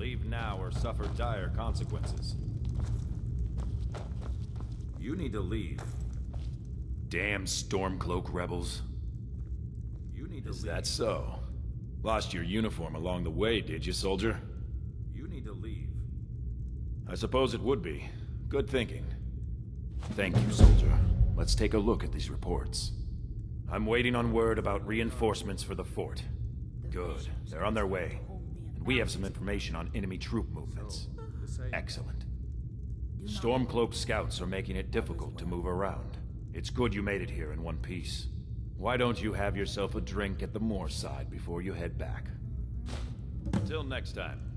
Leave now or suffer dire consequences. You need to leave. Damn Stormcloak rebels. You need to Is leave. that so? Lost your uniform along the way, did you, soldier? You need to leave. I suppose it would be. Good thinking. Thank you, soldier. Let's take a look at these reports. I'm waiting on word about reinforcements for the fort. Good. They're on their way. And we have some information on enemy troop movements. Excellent. Stormcloak scouts are making it difficult to move around. It's good you made it here in one piece. Why don't you have yourself a drink at the moorside before you head back? Until next time.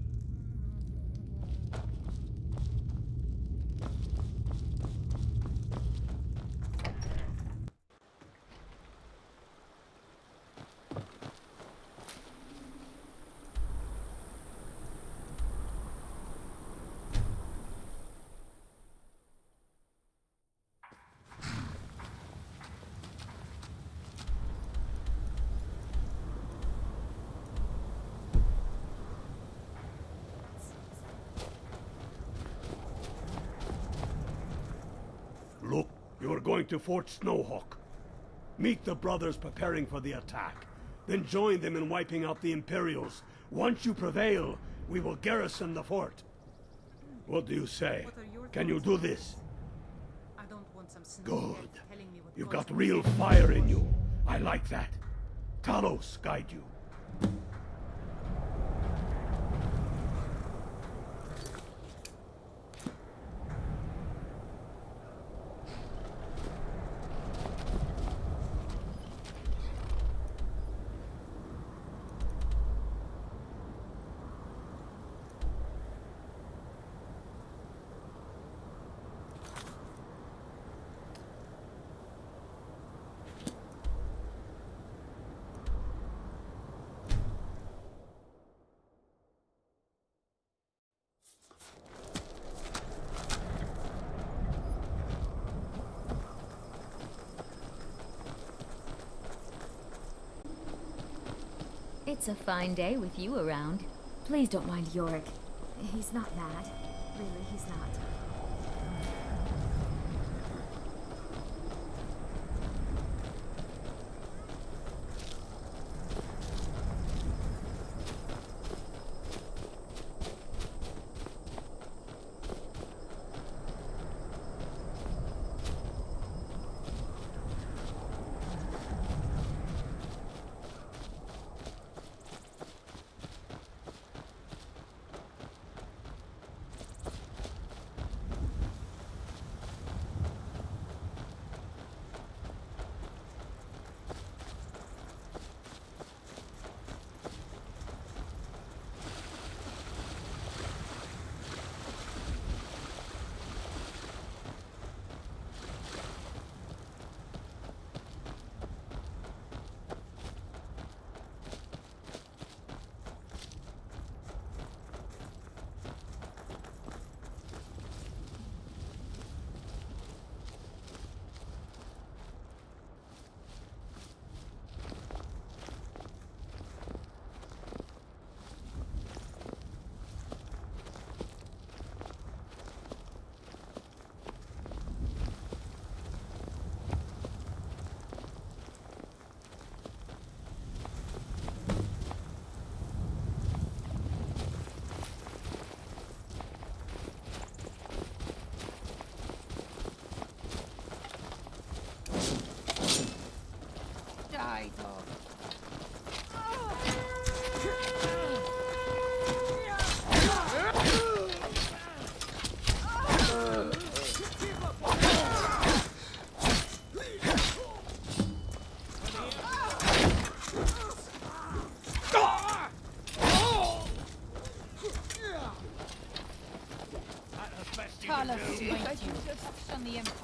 Look, you're going to Fort Snowhawk. Meet the brothers preparing for the attack. Then join them in wiping out the Imperials. Once you prevail, we will garrison the fort. What do you say? Can you do this? I don't want some Good. You've got real fire in you. I like that. Talos guide you. It's a fine day with you around. Please don't mind Yorick. He's not mad. Really, he's not.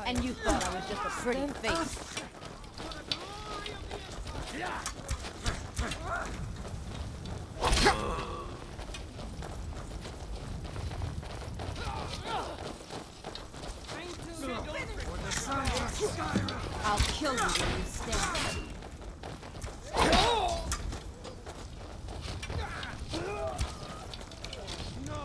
And you thought I was just a pretty face. I'll kill you where you stand. No!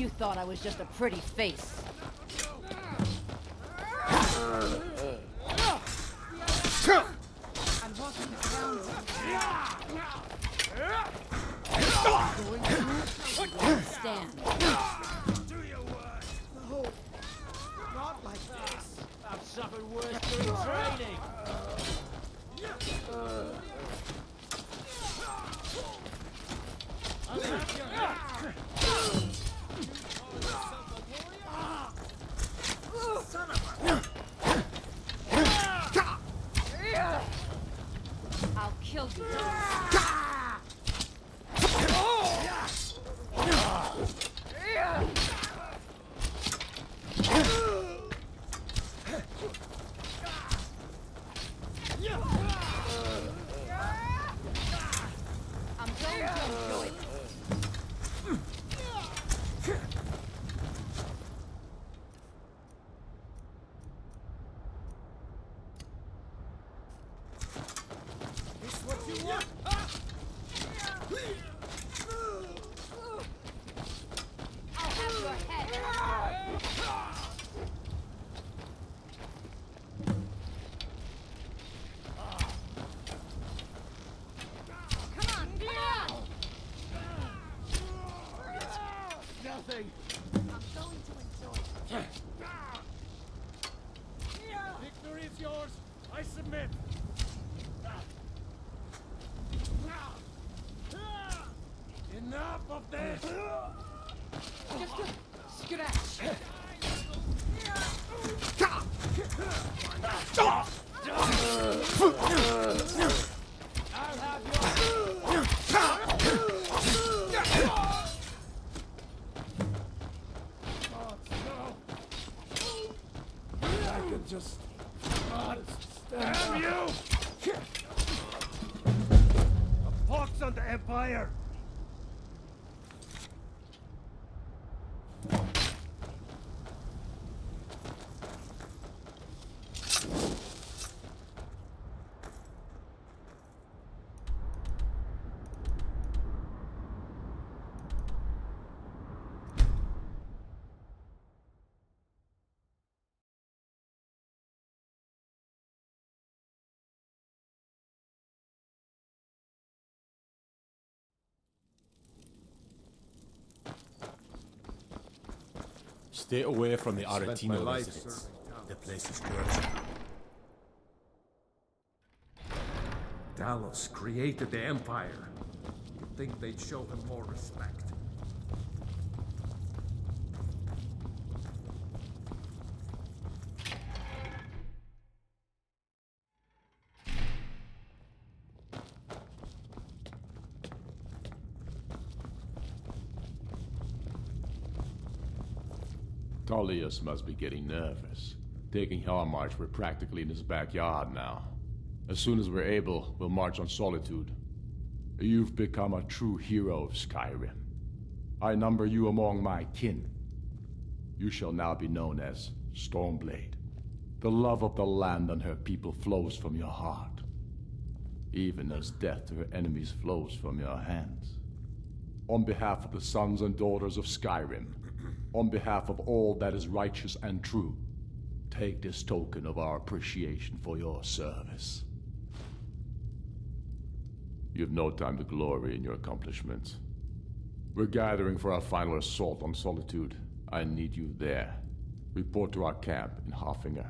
You thought I was just a pretty face. I'm walking the ground. Going to stand. Do your work. No, not like this. I've suffered worse during training. I'll have your head. Son of a... I'll kill you. I'm going to enjoy it. This what you want? I'll have your head. Come on, Nothing. I'm going to enjoy it. Victory is yours. I submit. Enough of this. Just a scratch. I'll have your... Oh, no. I can just... Damn you! A pox on the Empire! Stay away from the Spent my Aretino life residence. serving The place is cursed. Talos created the Empire. You'd think they'd show him more respect. Tullius must be getting nervous. Taking Hellmarch, we're practically in his backyard now. As soon as we're able, we'll march on Solitude. You've become a true hero of Skyrim. I number you among my kin. You shall now be known as Stormblade. The love of the land and her people flows from your heart, even as death to her enemies flows from your hands. On behalf of the sons and daughters of Skyrim, on behalf of all that is righteous and true, take this token of our appreciation for your service. You have no time to glory in your accomplishments. We're gathering for our final assault on Solitude. I need you there. Report to our camp in Hoffinger.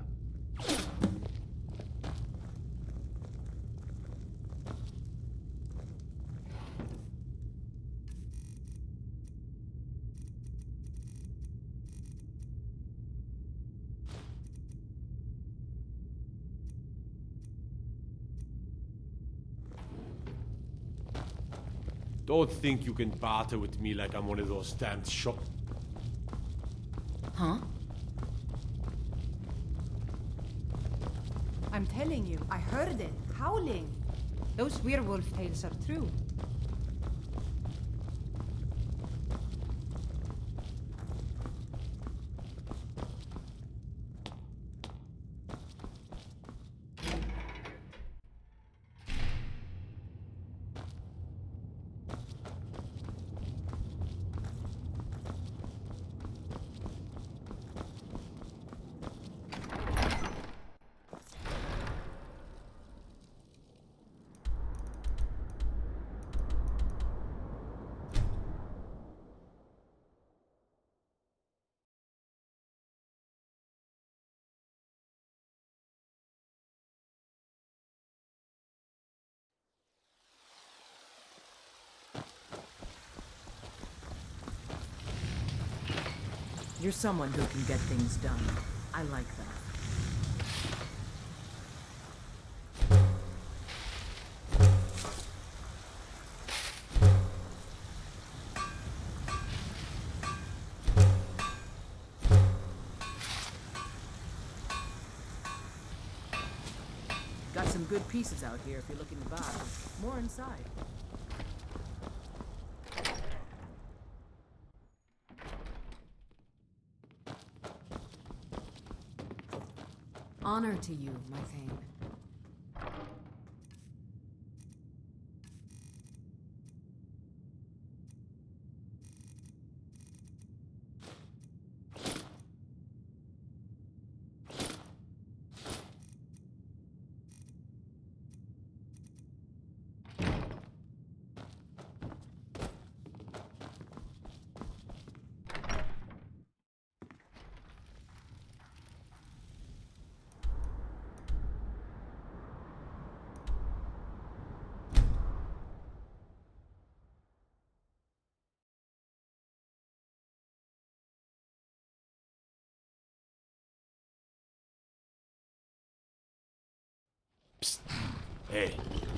Don't think you can barter with me like I'm one of those damned shop. Huh? I'm telling you, I heard it, howling. Those werewolf tales are true. You're someone who can get things done. I like that. Got some good pieces out here if you're looking to buy. More inside. Honor to you, my Thane. Psst. Hey,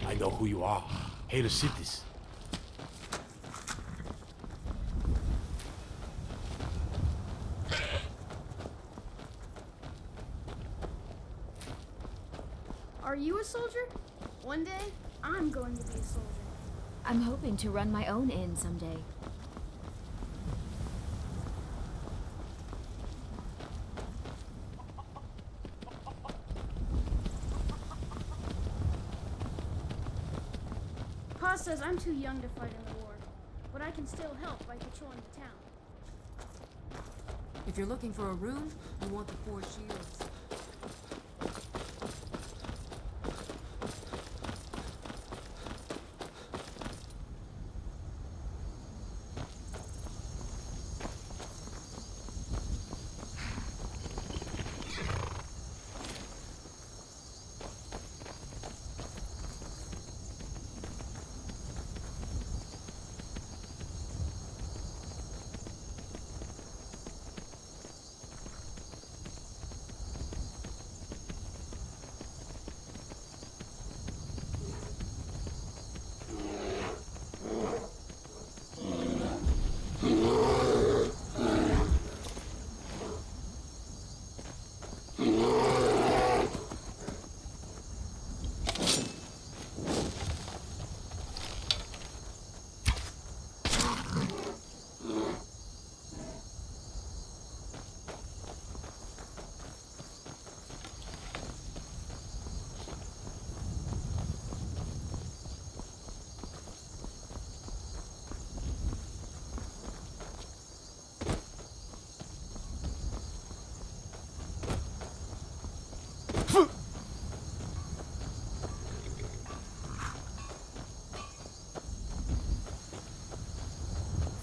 I know who you are. Hey, the cities. Are you a soldier? One day, I'm going to be a soldier. I'm hoping to run my own inn someday. Pa says I'm too young to fight in the war, but I can still help by patrolling the town. If you're looking for a room, you want the 4 shields.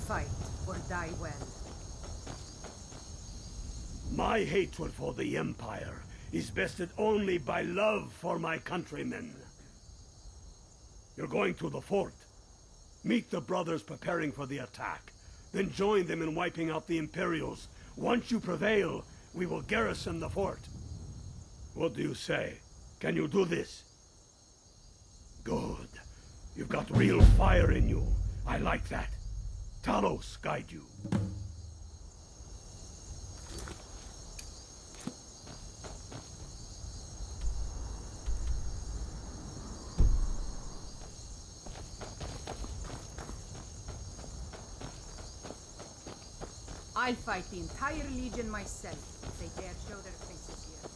Fight or die well. My hatred for the Empire is vested only by love for my countrymen. You're going to the fort. Meet the brothers preparing for the attack. Then join them in wiping out the Imperials. Once you prevail, we will garrison the fort. What do you say? Can you do this? Good. You've got real fire in you. I like that. Talos guide you. I'll fight the entire Legion myself if they dare show their faces here.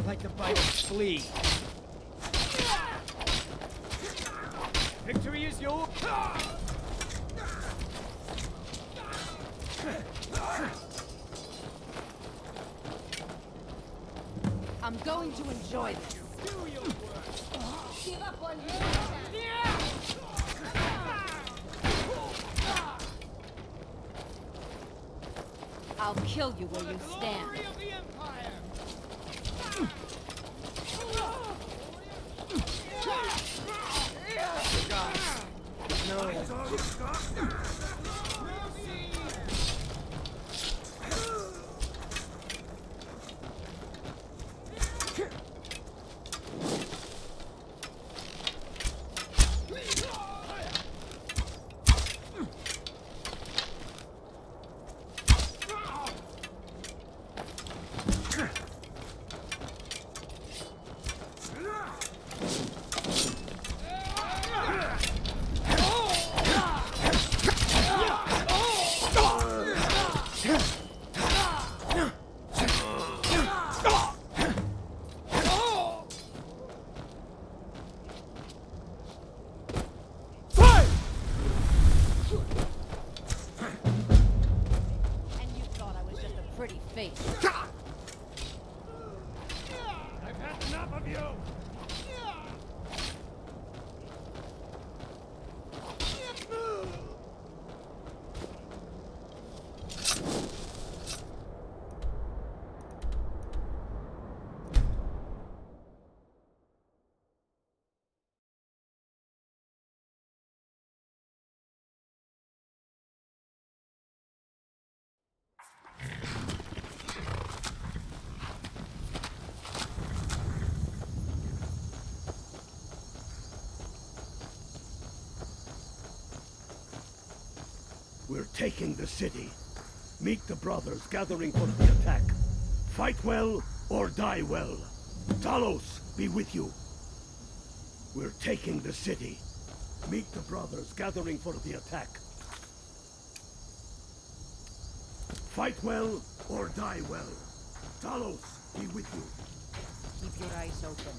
Like the bite of flea. Victory is yours. I'm going to enjoy this. Do your work. Give up on you. I'll kill you where you stand. Glory of the Empire. And you thought I was just a pretty face. I've had enough of you. We're taking the city. Meet the brothers gathering for the attack. Fight well or die well. Talos be with you. We're taking the city. Meet the brothers gathering for the attack. Fight well or die well. Talos be with you. Keep your eyes open.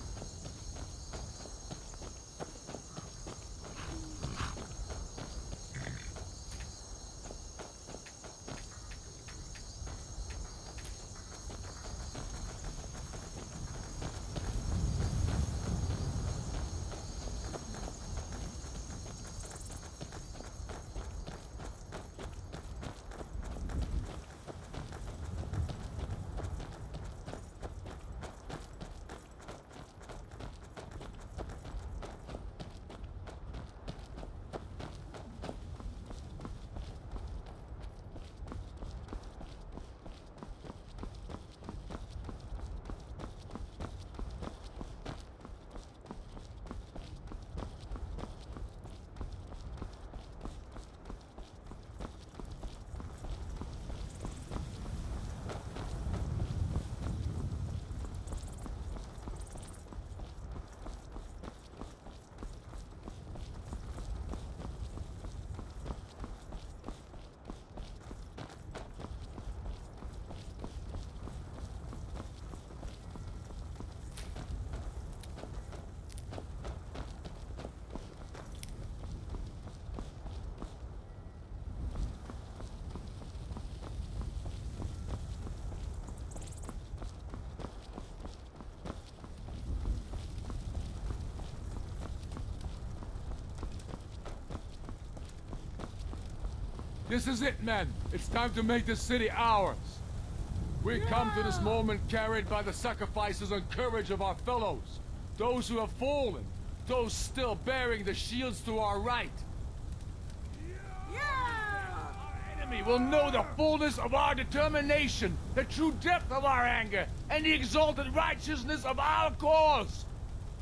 This is it, men. It's time to make this city ours. We come to this moment carried by the sacrifices and courage of our fellows. Those who have fallen. Those still bearing the shields to our right. Our enemy will know the fullness of our determination, the true depth of our anger, and the exalted righteousness of our cause.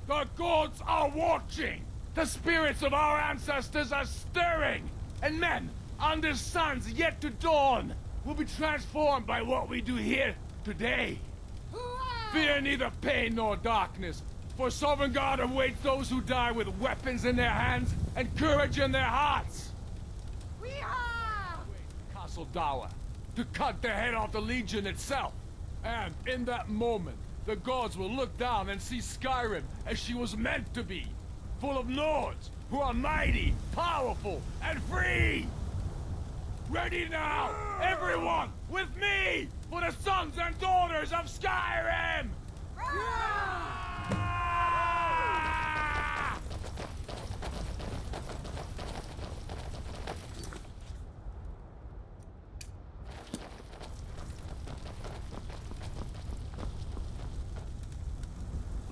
The gods are watching. The spirits of our ancestors are stirring. And men, and the sun's yet to dawn, will be transformed by what we do here today. Fear neither pain nor darkness, for Sovereign God awaits those who die with weapons in their hands and courage in their hearts. Castle Dawa, to cut the head off the Legion itself. And in that moment, the gods will look down and see Skyrim as she was meant to be, full of Nords who are mighty, powerful, and free! Ready now, everyone, with me, for the sons and daughters of Skyrim!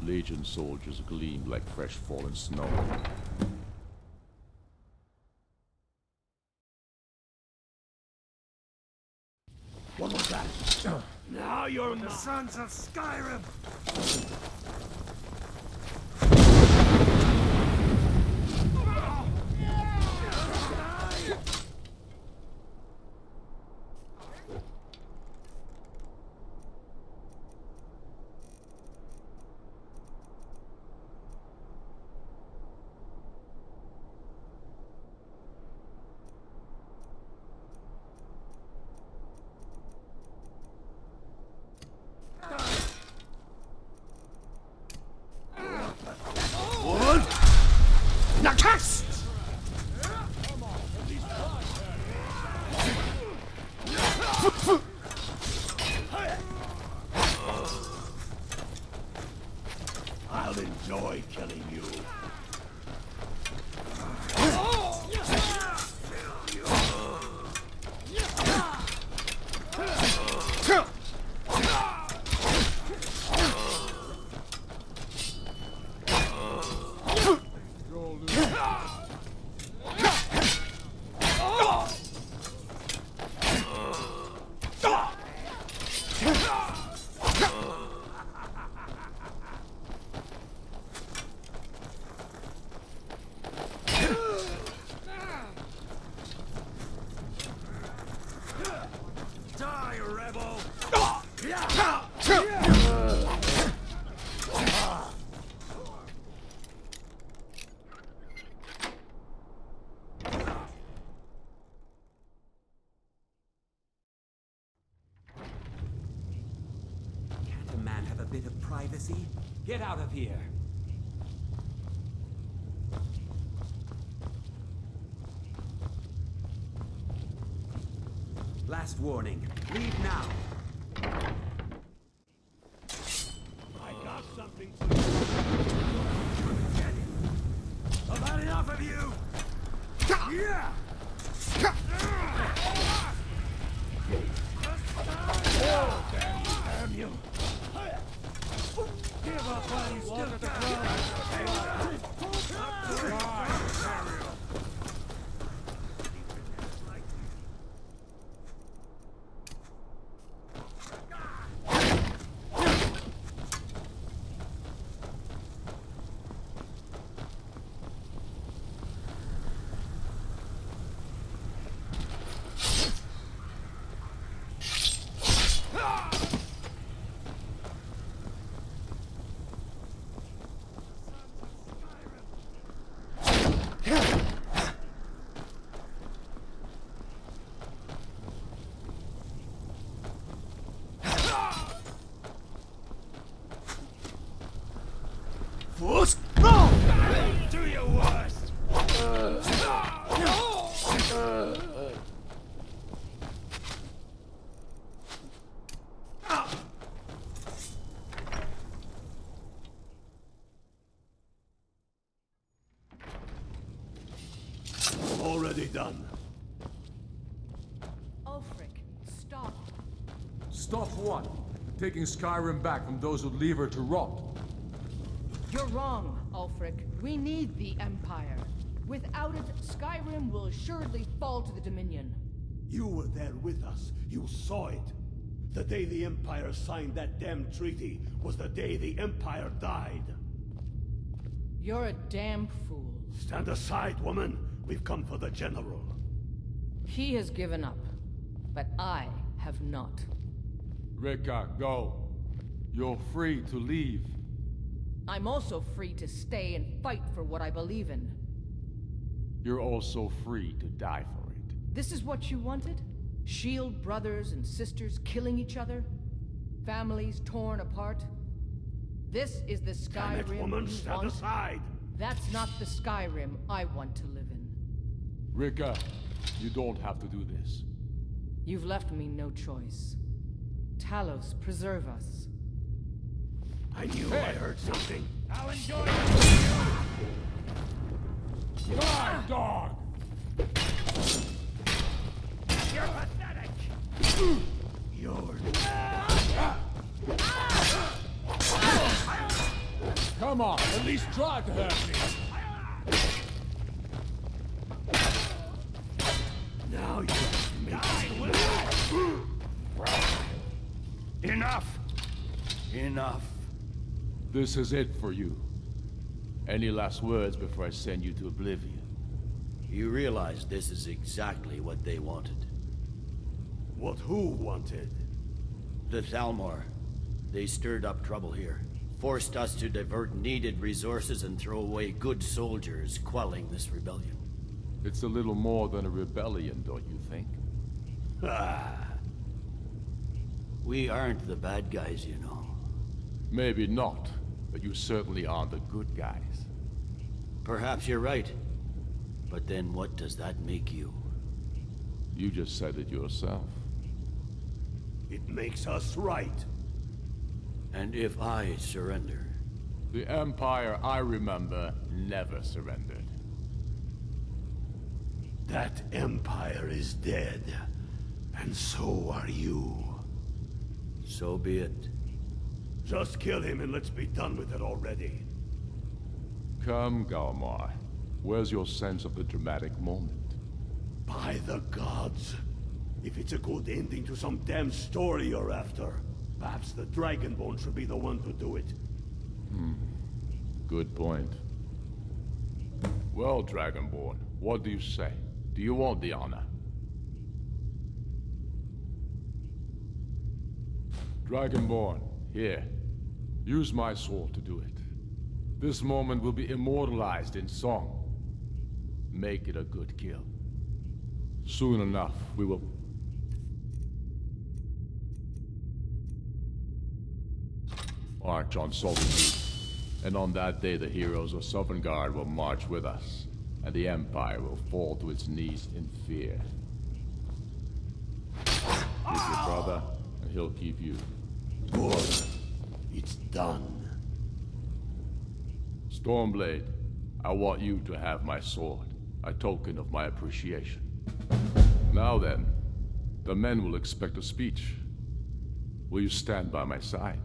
Legion soldiers gleamed like fresh fallen snow. What was that? Now you're The sons of Skyrim! I'll enjoy killing you. Die, rebel! Can't a man have a bit of privacy? Get out of here! Last warning. Leave now. I got something for you. I've had enough of you! Yeah! Damn you. Give up while you still got the Do your worst. Already done. Ulfric, stop. Stop what? Taking Skyrim back from those who leave her to rot. You're wrong, Ulfric. We need the Empire. Without it, Skyrim will assuredly fall to the Dominion. You were there with us. You saw it. The day the Empire signed that damn treaty was the day the Empire died. You're a damn fool. Stand aside, woman. We've come for the General. He has given up, but I have not. Rika, go. You're free to leave. I'm also free to stay and fight for what I believe in. You're also free to die for it. This is what you wanted? Shield brothers and sisters killing each other? Families torn apart? This is the Damn it, Skyrim woman, you stand want? aside! That's not the Skyrim I want to live in. Rika, you don't have to do this. You've left me no choice. Talos, preserve us. I knew I heard something. I'll enjoy it. Die, dog! You're pathetic. You're... Come on, at least try to hurt me. Now you're making... Enough! Enough. This is it for you. Any last words before I send you to oblivion? You realize this is exactly what they wanted. What who wanted? The Thalmor. They stirred up trouble here. Forced us to divert needed resources and throw away good soldiers, quelling this rebellion. It's a little more than a rebellion, don't you think? Ah. We aren't the bad guys, you know. Maybe not, but you certainly aren't the good guys. Perhaps you're right. But then what does that make you? You just said it yourself. It makes us right. And if I surrender? The Empire I remember never surrendered. That Empire is dead. And so are you. So be it. Just kill him and let's be done with it already. Come, Galmar. Where's your sense of the dramatic moment? By the gods. If it's a good ending to some damn story you're after, perhaps the Dragonborn should be the one to do it. Good point. Well, Dragonborn, what do you say? Do you want the honor? Dragonborn, here. Use my sword to do it. This moment will be immortalized in song. Make it a good kill. Soon enough, we will... march on Solitude. And on that day, the heroes of Sovngarde will march with us. And the Empire will fall to its knees in fear. Keep your brother, and he'll keep you. Good. It's done. Stormblade, I want you to have my sword, a token of my appreciation. Now then, the men will expect a speech. Will you stand by my side?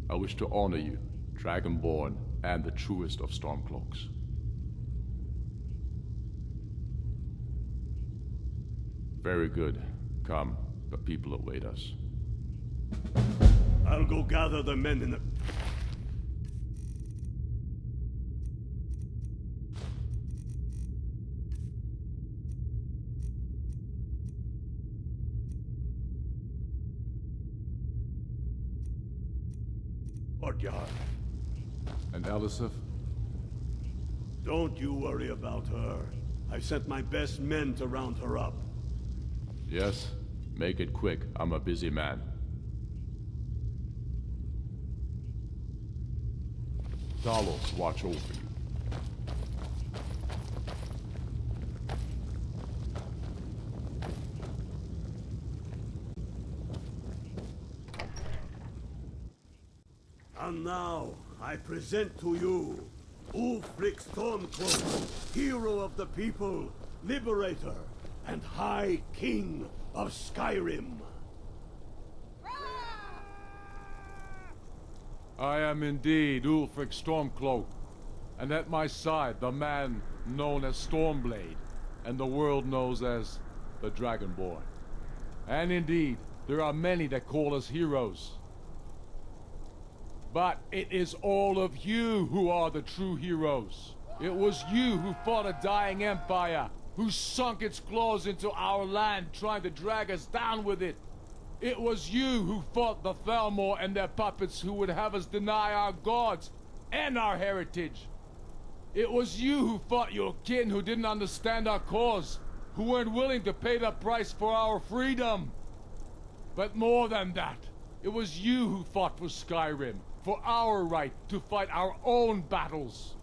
I wish to honor you, Dragonborn, and the truest of Stormcloaks. Very good. Come, the people await us. I'll go gather the men in the... courtyard. And Elisif? Don't you worry about her. I've sent my best men to round her up. Yes? Make it quick. I'm a busy man. Talos, watch over you. And now, I present to you Ulfric Stormcloak, hero of the people, liberator, and High King of Skyrim. I am indeed Ulfric Stormcloak, and at my side the man known as Stormblade, and the world knows as the Dragonborn. And indeed, there are many that call us heroes. But it is all of you who are the true heroes. It was you who fought a dying empire, who sunk its claws into our land, trying to drag us down with it. It was you who fought the Thalmor and their puppets who would have us deny our gods and our heritage. It was you who fought your kin who didn't understand our cause, who weren't willing to pay the price for our freedom. But more than that, it was you who fought for Skyrim, for our right to fight our own battles.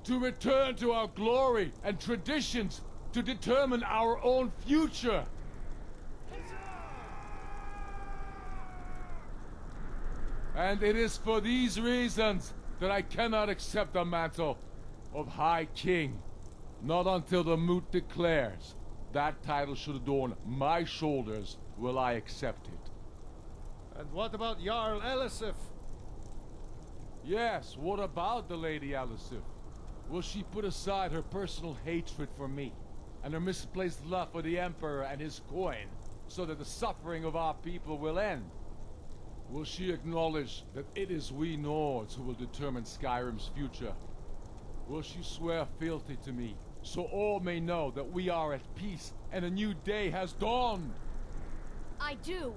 To return to our glory and traditions, to determine our own future. And it is for these reasons that I cannot accept the mantle of High King. Not until the Moot declares that title should adorn my shoulders will I accept it. And what about Jarl Elisif? Yes, what about the Lady Elisif? Will she put aside her personal hatred for me and her misplaced love for the Emperor and his coin so that the suffering of our people will end? Will she acknowledge that it is we Nords who will determine Skyrim's future? Will she swear fealty to me, so all may know that we are at peace and a new day has dawned? I do.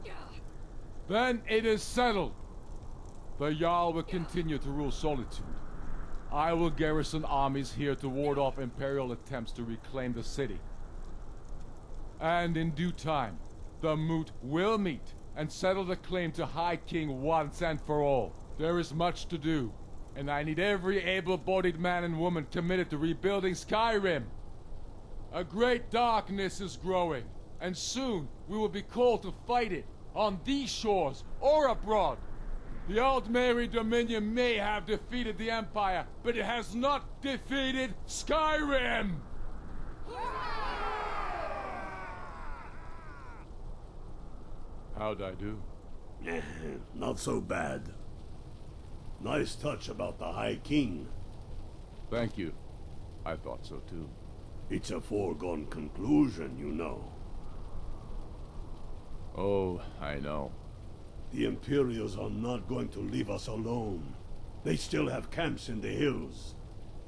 Then it is settled. The Jarl will continue to rule Solitude. I will garrison armies here to ward off Imperial attempts to reclaim the city. And in due time, the Moot will meet and settle the claim to High King once and for all. There is much to do, and I need every able-bodied man and woman committed to rebuilding Skyrim. A great darkness is growing, and soon we will be called to fight it, on these shores or abroad. The Aldmeri Dominion may have defeated the Empire, but it has not defeated Skyrim! How'd I do? Not so bad. Nice touch about the High King. Thank you. I thought so too. It's a foregone conclusion, you know. Oh, I know. The Imperials are not going to leave us alone. They still have camps in the hills.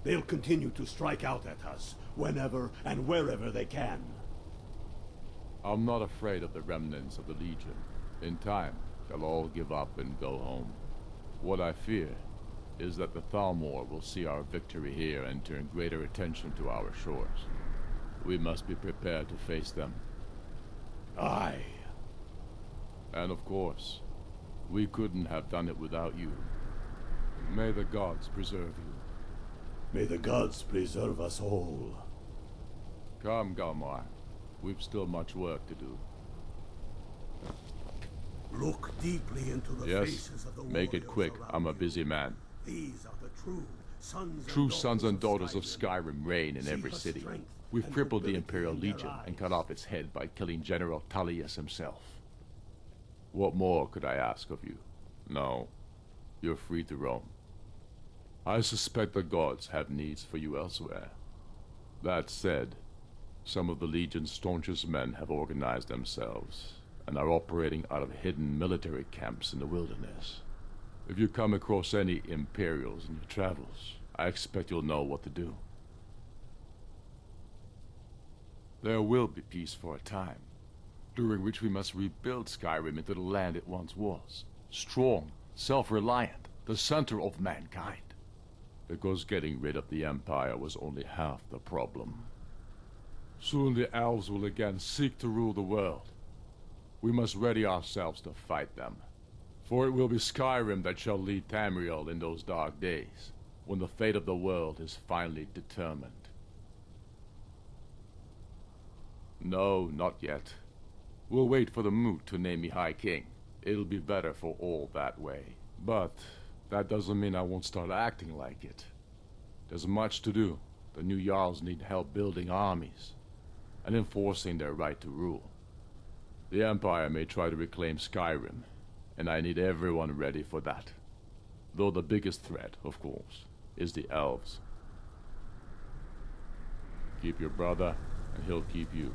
They'll continue to strike out at us, whenever and wherever they can. I'm not afraid of the remnants of the Legion. In time, they'll all give up and go home. What I fear is that the Thalmor will see our victory here and turn greater attention to our shores. We must be prepared to face them. Aye. And of course, we couldn't have done it without you. May the gods preserve you. May the gods preserve us all. Come, Galmar. We've still much work to do. Look deeply into the faces of the warriors. Make it quick. around I'm a you. busy man. These are the True sons and daughters of Skyrim reign in every city. We've crippled the Imperial Legion and cut off its head by killing General Tullius himself. What more could I ask of you? No, you're free to roam. I suspect the gods have needs for you elsewhere. That said, some of the Legion's staunchest men have organized themselves and are operating out of hidden military camps in the wilderness. If you come across any Imperials in your travels, I expect you'll know what to do. There will be peace for a time, during which we must rebuild Skyrim into the land it once was. Strong, self-reliant, the center of mankind. Because getting rid of the Empire was only half the problem. Soon the elves will again seek to rule the world. We must ready ourselves to fight them. For it will be Skyrim that shall lead Tamriel in those dark days, when the fate of the world is finally determined. No, not yet. We'll wait for the Moot to name me High King. It'll be better for all that way. But that doesn't mean I won't start acting like it. There's much to do. The new Jarls need help building armies and enforcing their right to rule. The Empire may try to reclaim Skyrim, and I need everyone ready for that. Though the biggest threat, of course, is the elves. Keep your brother, and he'll keep you.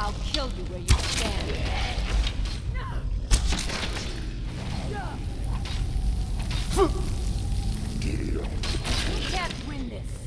I'll kill you where you stand. You can't win this.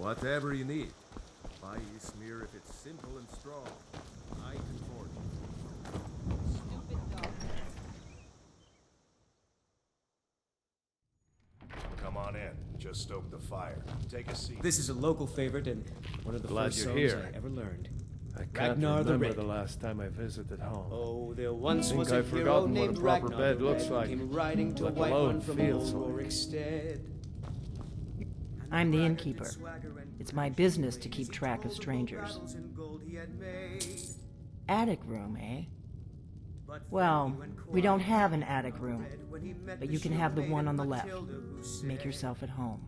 Whatever you need. Buy you smear if it's simple and strong. I can forge it. Stupid dog. Come on in. Just stoke the fire. Take a seat. This is a local favorite and one of the Glad first you're songs here. I ever learned. I can't Ragnar the remember Red. the last time I visited home. Oh, there once think was a I've hero forgotten what a named proper Ragnar bed the looks Red, like, came riding to let a white alone one from feels old like. Rorikstead. I'm the innkeeper. It's my business to keep track of strangers. Attic room, eh? Well, we don't have an attic room, but you can have the one on the left. Make yourself at home.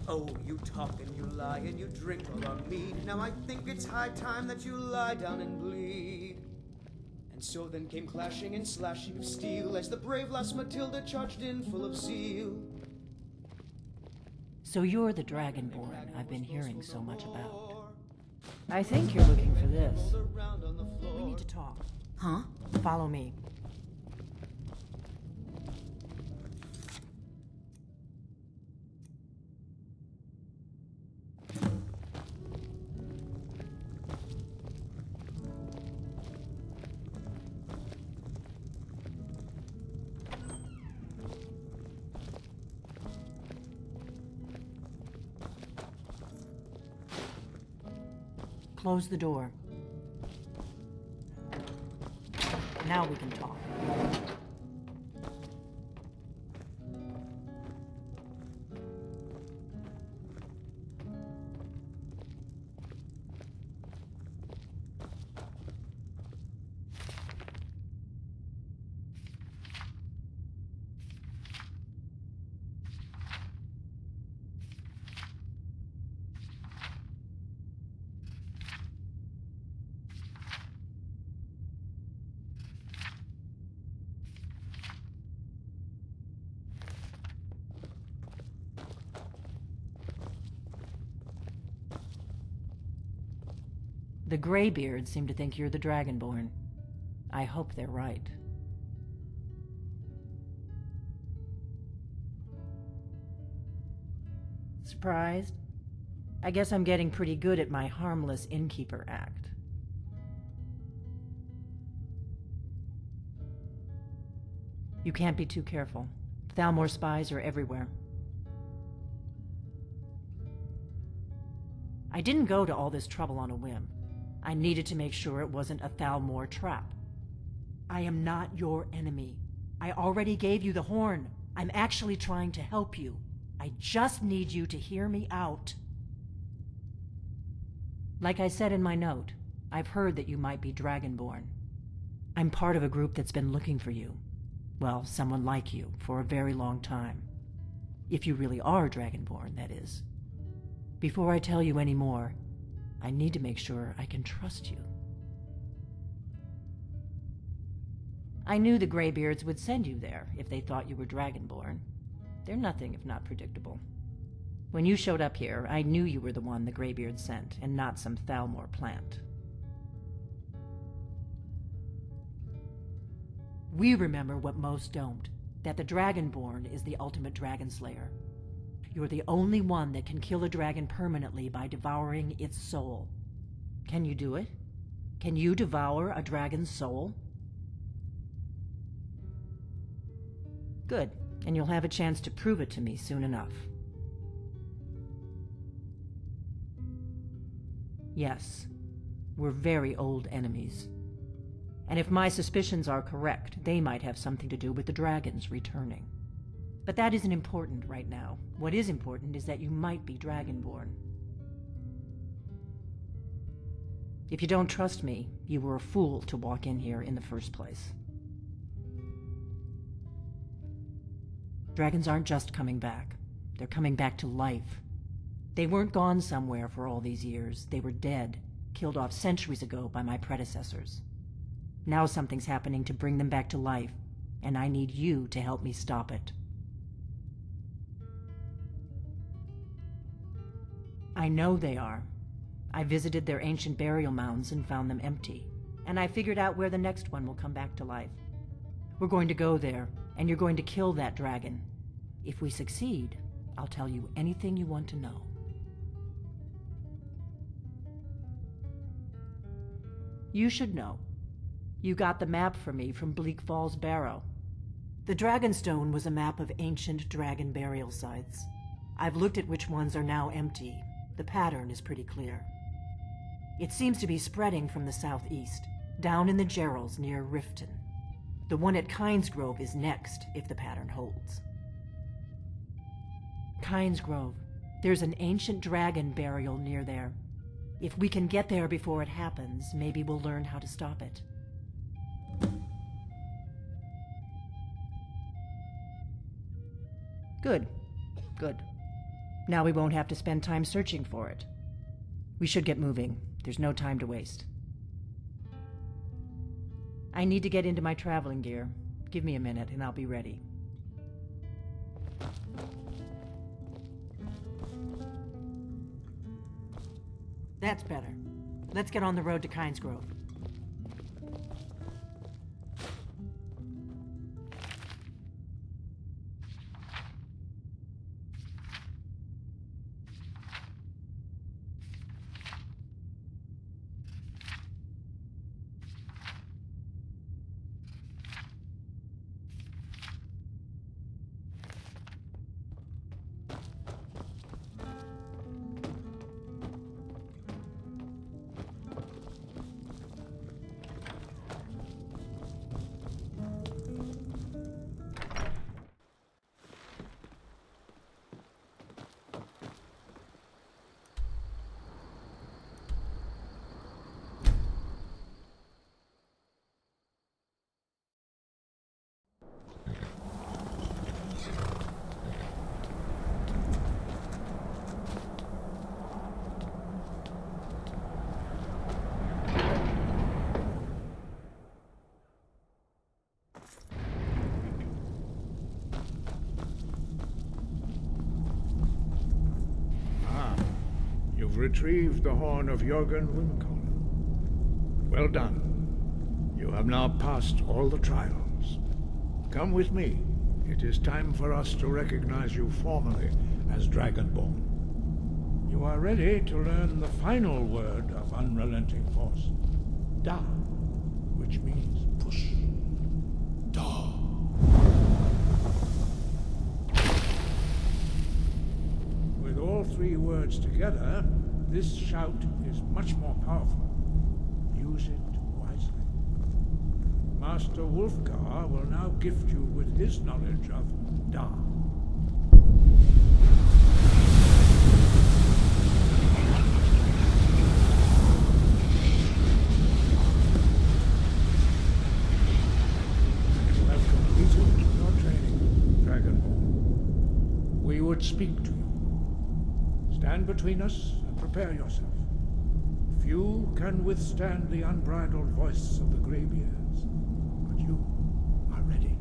Oh, you talk and you lie and you drink all our mead. Now I think it's high time that you lie down and bleed. And so then came clashing and slashing of steel as the brave lass Matilda charged in full of zeal. So you're the Dragonborn I've been hearing so much about. I think you're looking for this. We need to talk. Huh? Follow me. Close the door. Now we can talk. The Greybeards seem to think you're the Dragonborn. I hope they're right. Surprised? I guess I'm getting pretty good at my harmless innkeeper act. You can't be too careful. Thalmor spies are everywhere. I didn't go to all this trouble on a whim. I needed to make sure it wasn't a Thalmor trap. I am not your enemy. I already gave you the horn. I'm actually trying to help you. I just need you to hear me out. Like I said in my note, I've heard that you might be Dragonborn. I'm part of a group that's been looking for you. Well, someone like you, for a very long time. If you really are Dragonborn, that is. Before I tell you any more, I need to make sure I can trust you. I knew the Greybeards would send you there if they thought you were Dragonborn. They're nothing if not predictable. When you showed up here, I knew you were the one the Greybeards sent, and not some Thalmor plant. We remember what most don't, that the Dragonborn is the ultimate dragon slayer. You're the only one that can kill a dragon permanently by devouring its soul. Can you do it? Can you devour a dragon's soul? Good, and you'll have a chance to prove it to me soon enough. Yes, we're very old enemies. And if my suspicions are correct, they might have something to do with the dragons returning. But that isn't important right now. What is important is that you might be Dragonborn. If you don't trust me, you were a fool to walk in here in the first place. Dragons aren't just coming back. They're coming back to life. They weren't gone somewhere for all these years. They were dead, killed off centuries ago by my predecessors. Now something's happening to bring them back to life, and I need you to help me stop it. I know they are. I visited their ancient burial mounds and found them empty, and I figured out where the next one will come back to life. We're going to go there, and you're going to kill that dragon. If we succeed, I'll tell you anything you want to know. You should know. You got the map for me from Bleak Falls Barrow. The Dragonstone was a map of ancient dragon burial sites. I've looked at which ones are now empty. The pattern is pretty clear. It seems to be spreading from the southeast, down in the Gerals near Riften. The one at Kynes Grove is next, if the pattern holds. Kynes Grove. There's an ancient dragon burial near there. If we can get there before it happens, maybe we'll learn how to stop it. Good. Good. Now we won't have to spend time searching for it. We should get moving. There's no time to waste. I need to get into my traveling gear. Give me a minute and I'll be ready. That's better. Let's get on the road to Kynes Grove. You've retrieved the horn of Jörgen Windcaller. Well done. You have now passed all the trials. Come with me. It is time for us to recognize you formally as Dragonborn. You are ready to learn the final word of unrelenting force. Da, which means push. Da. With all three words together, this shout is much more powerful. Use it wisely. Master Wulfgar will now gift you with his knowledge of Da. You have completed your training, Dragonborn. We would speak to you. Stand between us and prepare yourself. Few can withstand the unbridled voice of the Greybeards, but you are ready.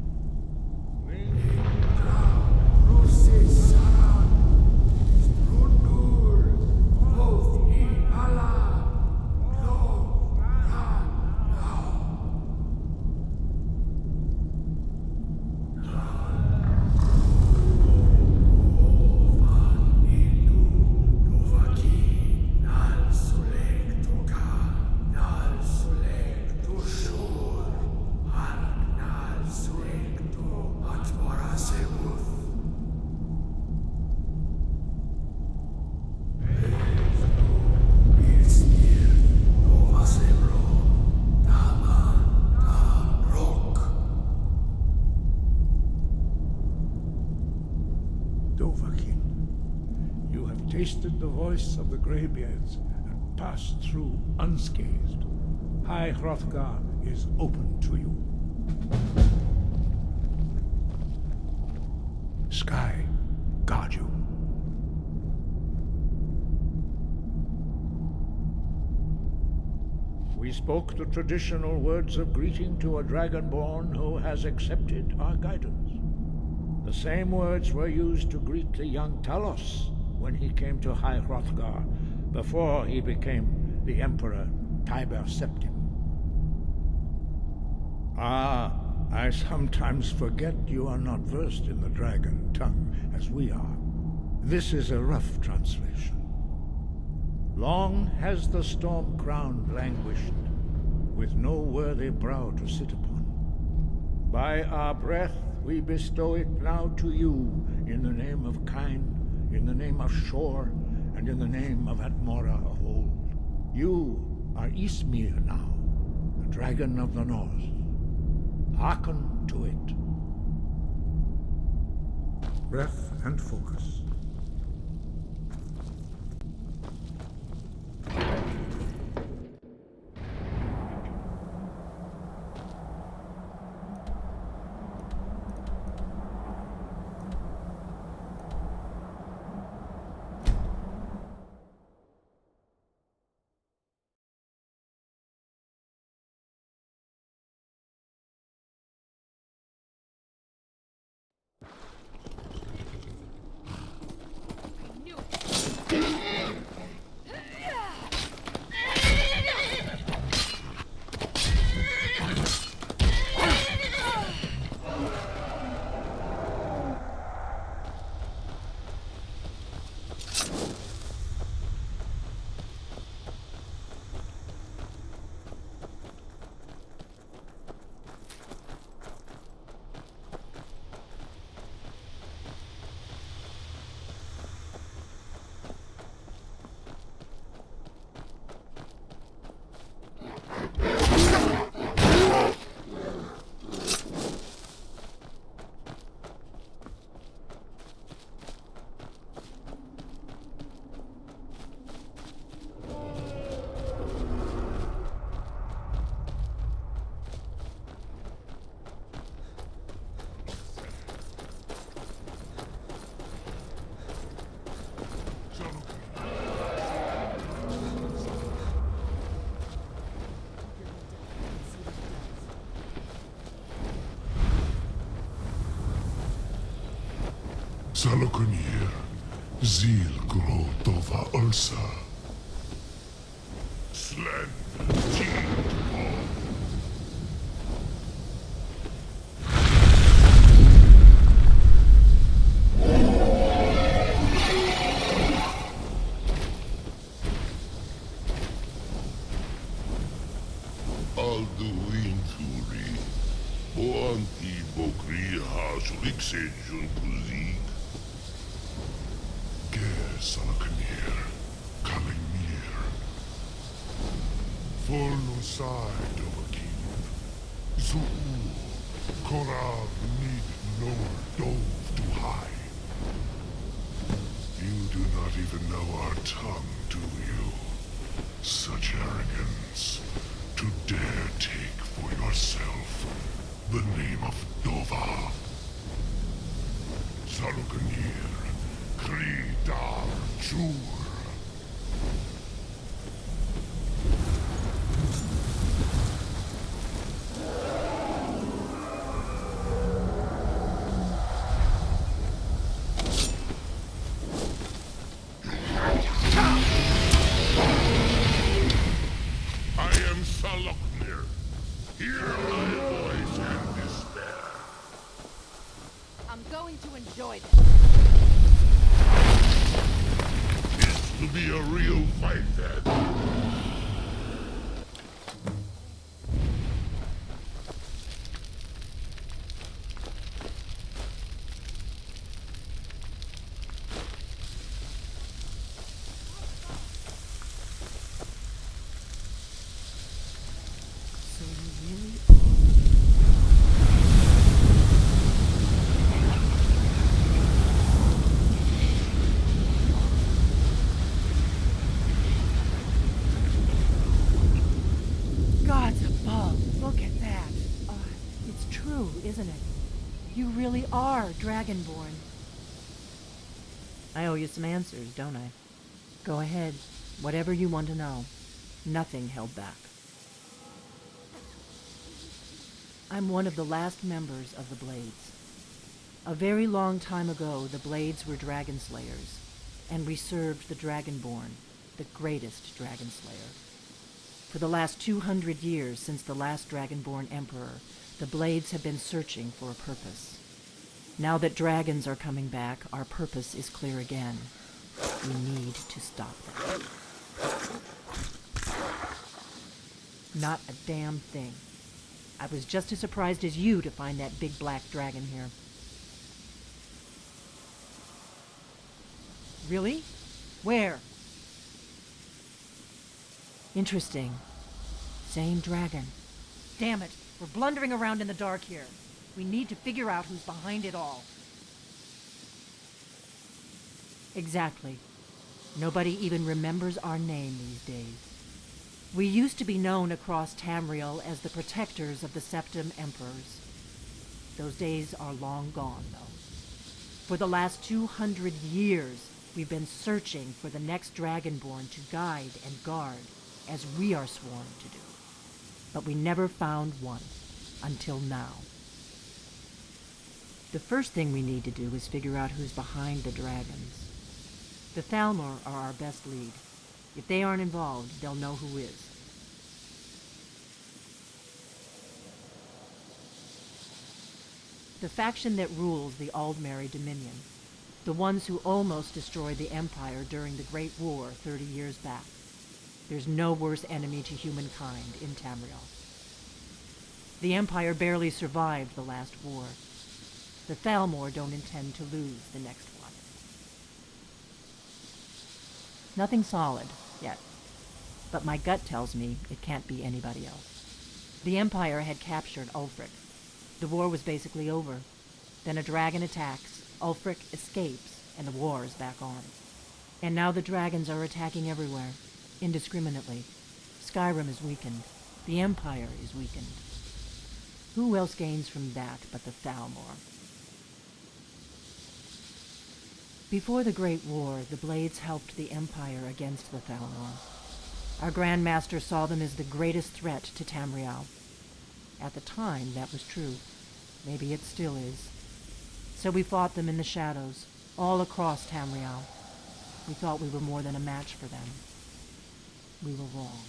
You have tasted the voice of the Greybeards and passed through unscathed. High Hrothgar is open to you. Sky, guard you. We spoke the traditional words of greeting to a Dragonborn who has accepted our guidance. The same words were used to greet the young Talos when he came to High Hrothgar before he became the Emperor Tiber Septim. Ah, I sometimes forget you are not versed in the dragon tongue as we are. This is a rough translation. Long has the storm crown languished, with no worthy brow to sit upon. By our breath we bestow it now to you, in the name of Kine, in the name of Shore, and in the name of Atmora of old. You are Ismir now, the dragon of the north. Hearken to it. Breath and focus. Salokunir, Zil Gro Dova Ulsa. Slen Jin Alduin Thuri, Boanti Bokri Hasuliksejun Kuzik. Salokunir, Kalimir. Fornusai Dovakin. Zuu, Korav need nor dove to high. You do not even know our tongue, do you? Such arrogance, to dare take for yourself the name of Dova. Salokunir. Kridar Jur. I am Saloknir. Hear my voice and despair. I'm going to enjoy this. To be a real fight then. So you really Gods above, look at that. It's true, isn't it? You really are Dragonborn. I owe you some answers, don't I? Go ahead. Whatever you want to know. Nothing held back. I'm one of the last members of the Blades. A very long time ago, the Blades were dragon slayers, and we served the Dragonborn, the greatest dragon slayer. For the last 200 years since the last Dragonborn Emperor, the Blades have been searching for a purpose. Now that dragons are coming back, our purpose is clear again. We need to stop them. Not a damn thing. I was just as surprised as you to find that big black dragon here. Really? Where? Interesting. Same dragon. Damn it, we're blundering around in the dark here. We need to figure out who's behind it all. Exactly. Nobody even remembers our name these days. We used to be known across Tamriel as the protectors of the Septim Emperors. Those days are long gone, though. For the last 200 years, we've been searching for the next Dragonborn to guide and guard, as we are sworn to do. But we never found one, until now. The first thing we need to do is figure out who's behind the dragons. The Thalmor are our best lead. If they aren't involved, they'll know who is. The faction that rules the Aldmeri Dominion. The ones who almost destroyed the Empire during the Great War 30 years back. There's no worse enemy to humankind in Tamriel. The Empire barely survived the last war. The Thalmor don't intend to lose the next one. Nothing solid, yet. But my gut tells me it can't be anybody else. The Empire had captured Ulfric. The war was basically over. Then a dragon attacks, Ulfric escapes, and the war is back on. And now the dragons are attacking everywhere, indiscriminately. Skyrim is weakened. The Empire is weakened. Who else gains from that but the Thalmor? Before the Great War, the Blades helped the Empire against the Thalmor. Our Grand Master saw them as the greatest threat to Tamriel. At the time, that was true. Maybe it still is. So we fought them in the shadows, all across Tamriel. We thought we were more than a match for them. We were wrong.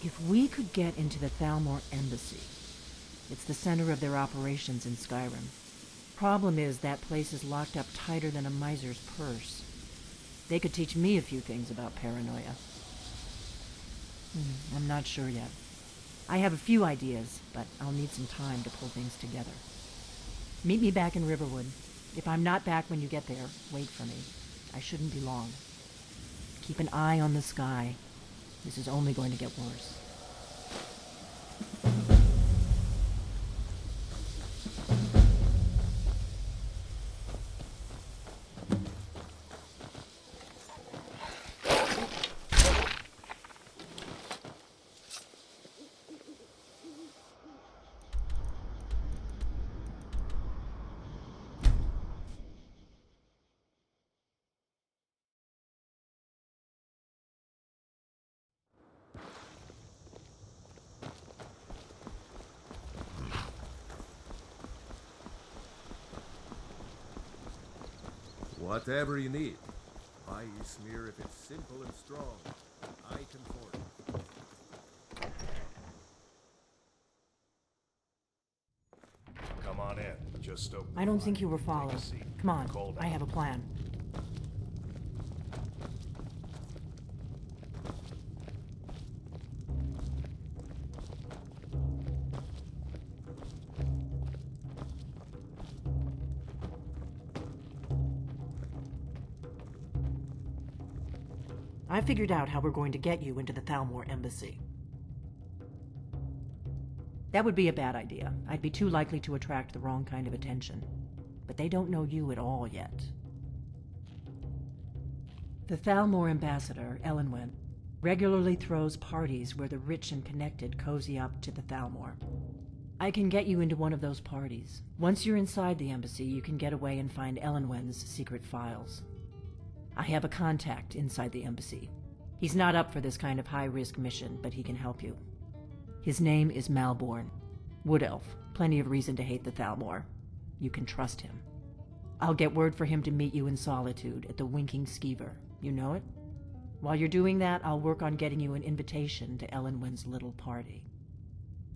If we could get into the Thalmor embassy, it's the center of their operations in Skyrim. Problem is, that place is locked up tighter than a miser's purse. They could teach me a few things about paranoia. I'm not sure yet. I have a few ideas, but I'll need some time to pull things together. Meet me back in Riverwood. If I'm not back when you get there, wait for me. I shouldn't be long. Keep an eye on the sky. This is only going to get worse. Whatever you need. Buy you smear if it's simple and strong. I can forge. Come on in. Just stoke the I don't fire. think you were Take a followed. seat. Come on, Cold I out. have a plan. I figured out how we're going to get you into the Thalmor embassy. That would be a bad idea. I'd be too likely to attract the wrong kind of attention. But they don't know you at all yet. The Thalmor ambassador, Elenwen, regularly throws parties where the rich and connected cozy up to the Thalmor. I can get you into one of those parties. Once you're inside the embassy, you can get away and find Elenwen's secret files. I have a contact inside the embassy. He's not up for this kind of high-risk mission, but he can help you. His name is Malborn. Wood Elf. Plenty of reason to hate the Thalmor. You can trust him. I'll get word for him to meet you in Solitude at the Winking Skeever. You know it? While you're doing that, I'll work on getting you an invitation to Elenwen's little party.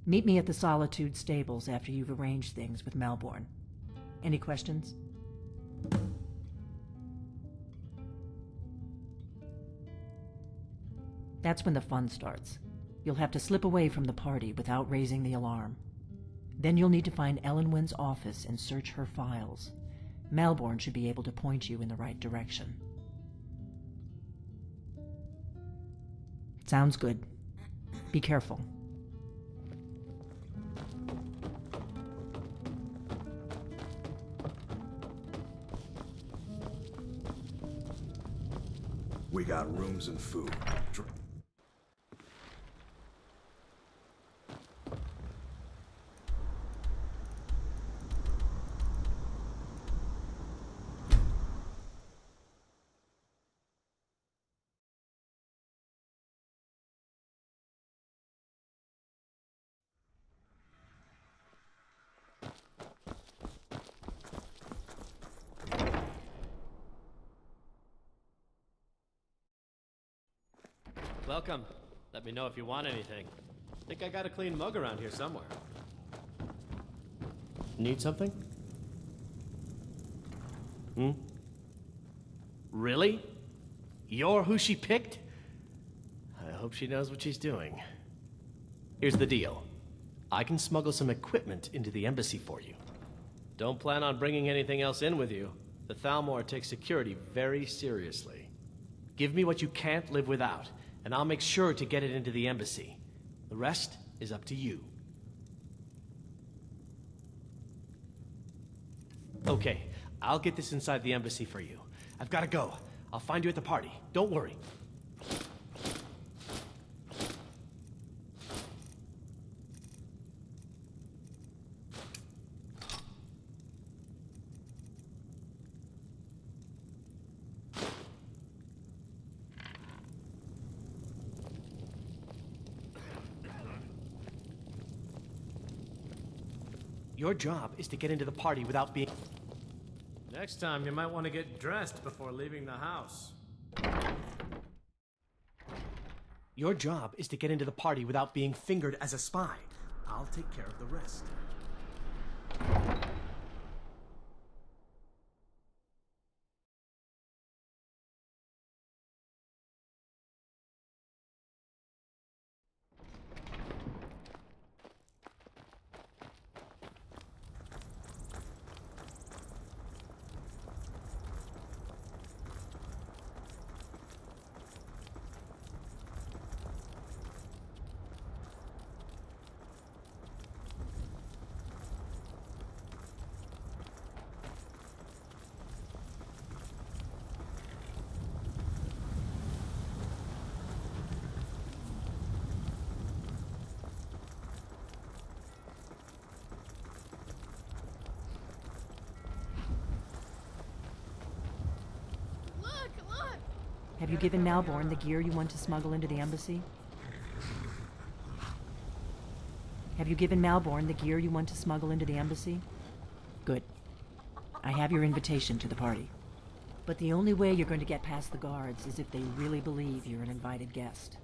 Meet me at the Solitude stables after you've arranged things with Malborn. Any questions? That's when the fun starts. You'll have to slip away from the party without raising the alarm. Then you'll need to find Elenwen's office and search her files. Malborn should be able to point you in the right direction. Sounds good. Be careful. We got rooms and food. Welcome. Let me know if you want anything. Think I got a clean mug around here somewhere. Need something? Really? You're who she picked? I hope she knows what she's doing. Here's the deal. I can smuggle some equipment into the embassy for you. Don't plan on bringing anything else in with you. The Thalmor takes security very seriously. Give me what you can't live without, and I'll make sure to get it into the embassy. The rest is up to you. Okay, I'll get this inside the embassy for you. I've got to go. I'll find you at the party. Don't worry. Your job is to get into the party without being... Next time, you might want to get dressed before leaving the house. Your job is to get into the party without being fingered as a spy. I'll take care of the rest. Have you given Malborn the gear you want to smuggle into the embassy? Have you given Malborn the gear you want to smuggle into the embassy? Good. I have your invitation to the party. But the only way you're going to get past the guards is if they really believe you're an invited guest.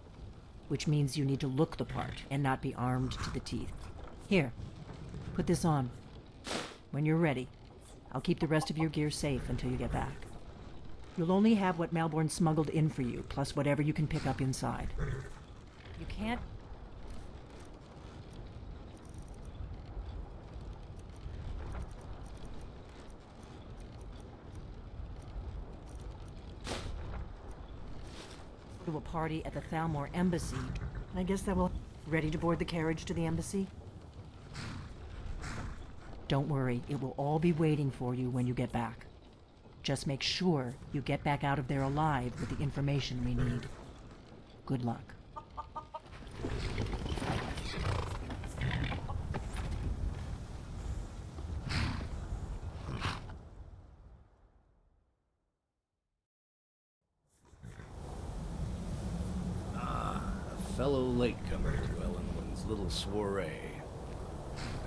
Which means you need to look the part and not be armed to the teeth. Here, put this on. When you're ready, I'll keep the rest of your gear safe until you get back. You'll only have what Malborn smuggled in for you, plus whatever you can pick up inside. You can't... to a party at the Thalmor embassy. I guess that will... Ready to board the carriage to the embassy? Don't worry, it will all be waiting for you when you get back. Just make sure you get back out of there alive with the information we need. Good luck. A fellow latecomer to Elenwen's little soiree.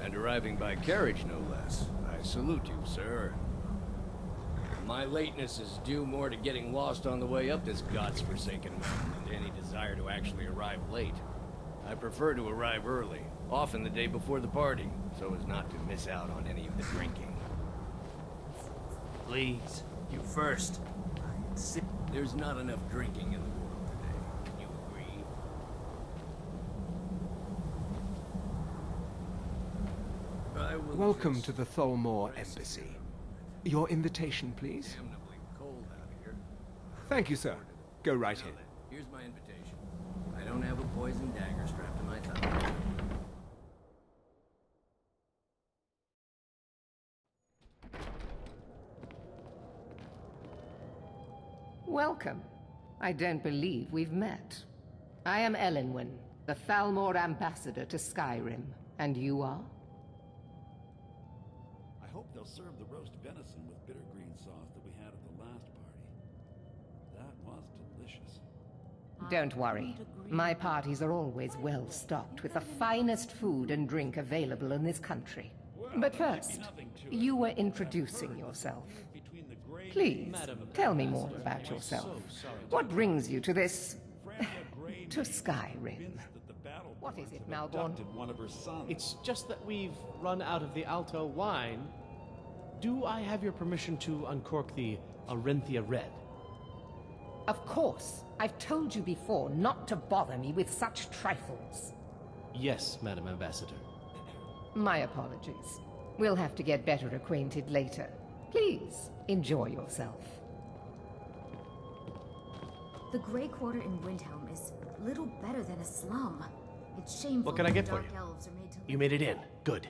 And arriving by carriage, no less. I salute you, sir. My lateness is due more to getting lost on the way up this god's-forsaken mountain than to any desire to actually arrive late. I prefer to arrive early, Often the day before the party, so as not to miss out on any of the drinking. Please, you first. There's not enough drinking in the world today. You agree? Welcome to the Tholmor Embassy. Your invitation, please. Damnably cold out here. Thank you, sir. Go right in. Here's my invitation. I don't have a poison dagger strapped to my thigh. Welcome. I don't believe we've met. I am Elenwen, the Thalmor ambassador to Skyrim. And you are? I hope they'll serve the roast venison with bitter green sauce that we had at the last party. That was delicious. Don't worry. My parties are always well stocked with the finest food and drink available in this country. But first, you were introducing yourself. Please, tell me more about yourself. What brings you to this... to Skyrim? What is it, Malborn? It's just that we've run out of the Alto wine. Do I have your permission to uncork the Arenthia Red? Of course. I've told you before not to bother me with such trifles. Yes, Madam Ambassador. My apologies. We'll have to get better acquainted later. Please, enjoy yourself. The Grey Quarter in Windhelm is little better than a slum. It's shameful. What can I get for dark you? elves are made to You made it in. Good.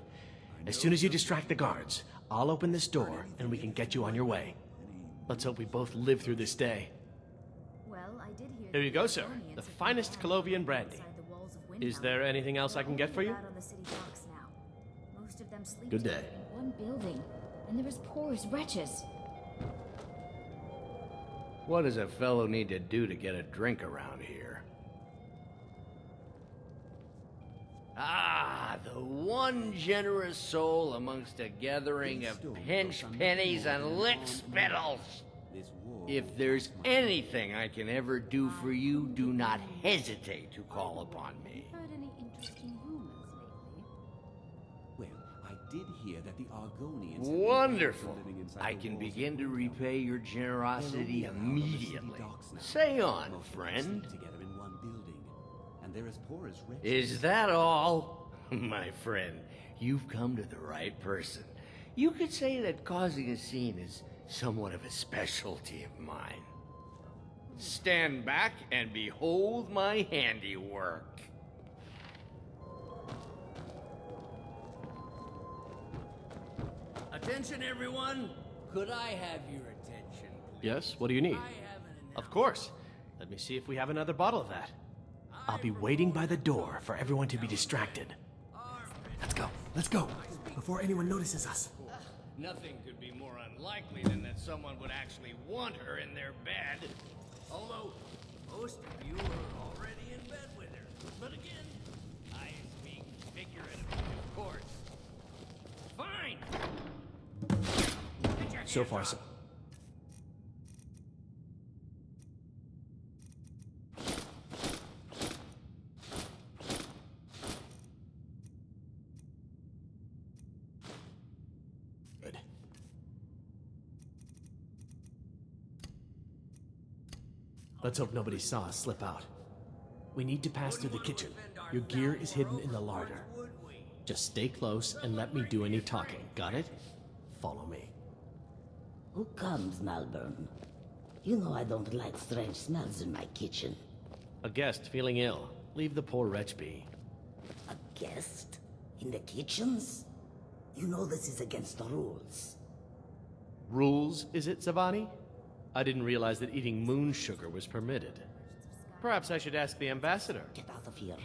As soon as you distract the guards, I'll open this door and we can get you on your way. Let's hope we both live through this day. Well, I did hear. Here you go, sir. The finest Colovian brandy. Is there anything else I can get for you? On the city docks now. Most of them sleep Good together day. in one building, and they're as poor as wretches. What does a fellow need to do to get a drink around here? Ah, the one generous soul amongst a gathering of pinch pennies and lick spittles. If there's anything I can ever do for you, do not hesitate to call upon me. Heard any interesting rumors lately? Well, I did hear that the Argonians... Wonderful. I can begin to repay your generosity immediately. Say on, friend. Together in one building, and they're as poor as wretches. Is that all? My friend, you've come to the right person. You could say that causing a scene is somewhat of a specialty of mine. Stand back and behold my handiwork. Attention, everyone. Could I have your attention, please? Yes, what do you need? Of course. Let me see if we have another bottle of that. I'll be waiting by the door for everyone to be distracted. Let's go, before anyone notices us. Nothing could be more unlikely than that someone would actually want her in their bed. Although, most of you are already in bed with her. But again, I speak figuratively, of course. Fine! So far, so... Good. Let's hope nobody saw us slip out. We need to pass through the kitchen. Your gear is hidden in the larder. Just stay close and let me do any talking. Got it? Follow me. Who comes, Malborn? You know I don't like strange smells in my kitchen. A guest feeling ill. Leave the poor wretch be. A guest? In the kitchens? You know this is against the rules. Rules, is it, Zavani? I didn't realize that eating moon sugar was permitted. Perhaps I should ask the ambassador. Get out of here.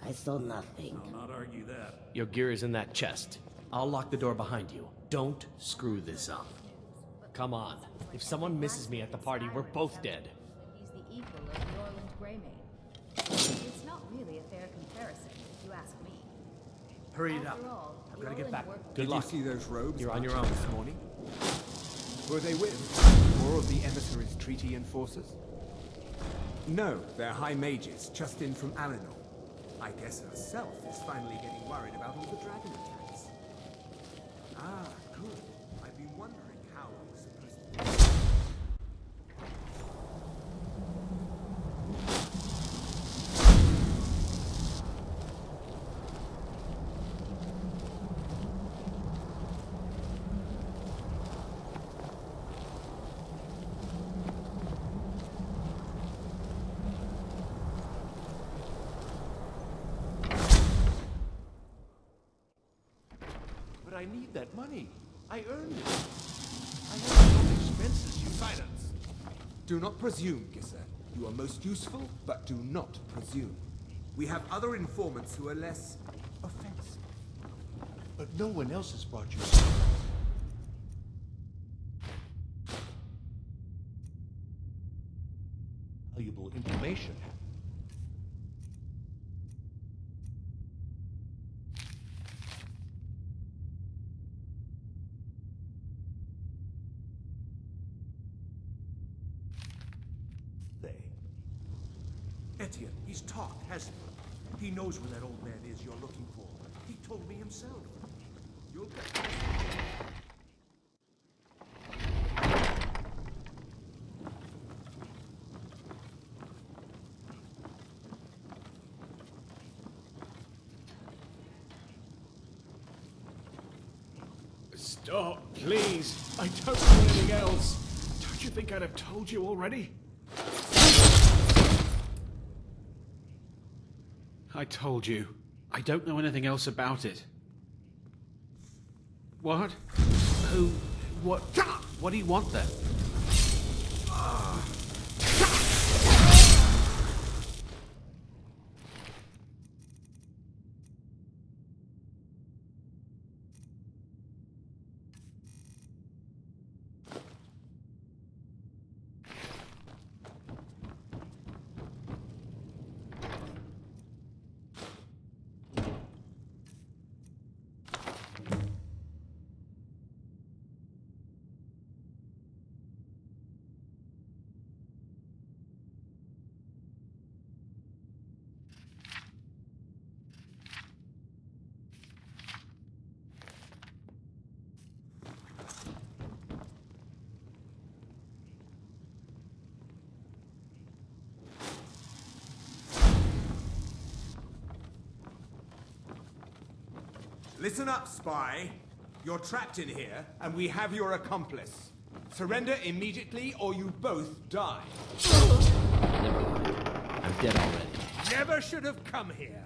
I saw nothing. I'll not argue that. Your gear is in that chest. I'll lock the door behind you. Don't screw this up. Come on. If someone misses me at the party, we're both dead. He's the equal of the Orland Greymane. It's not really a fair comparison, if you ask me. Hurry it up. After all, I've got to get back. Good luck. Did you see those robes You're on your marching own. this morning? Were they with more of the emissaries' treaty enforcers? No, they're high mages, just in from Alinor. I guess herself is finally getting worried about all the dragon attacks. Ah, good. I've been wondering how I was supposed to... But I need that money. I earned it. I have no expenses, you silence. Do not presume, Gisser. You are most useful, but do not presume. We have other informants who are less offensive. But no one else has brought you valuable information. Etienne, he's talked, hasn't he? He knows where that old man is you're looking for. He told me himself. You'll get... Stop, please. I don't know anything else. Don't you think I'd have told you already? I told you. I don't know anything else about it. What? Who? What? What do you want then? Listen up, spy. You're trapped in here, and we have your accomplice. Surrender immediately, or you both die. Never mind. I'm dead already. Never should have come here.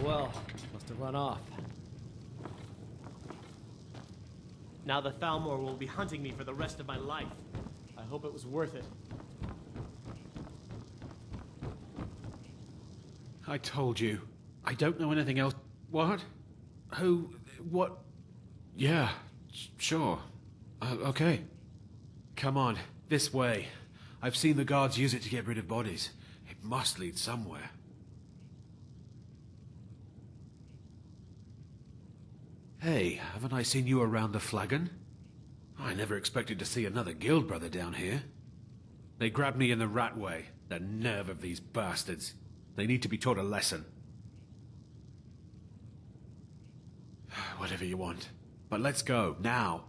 Well, must have run off. Now the Thalmor will be hunting me for the rest of my life. I hope it was worth it. I told you. I don't know anything else. What? Who? What? Yeah, sure. Okay. Come on, this way. I've seen the guards use it to get rid of bodies. It must lead somewhere. Hey, haven't I seen you around the flagon? I never expected to see another guild brother down here. They grabbed me in the rat way. The nerve of these bastards. They need to be taught a lesson. Whatever you want. But let's go, now.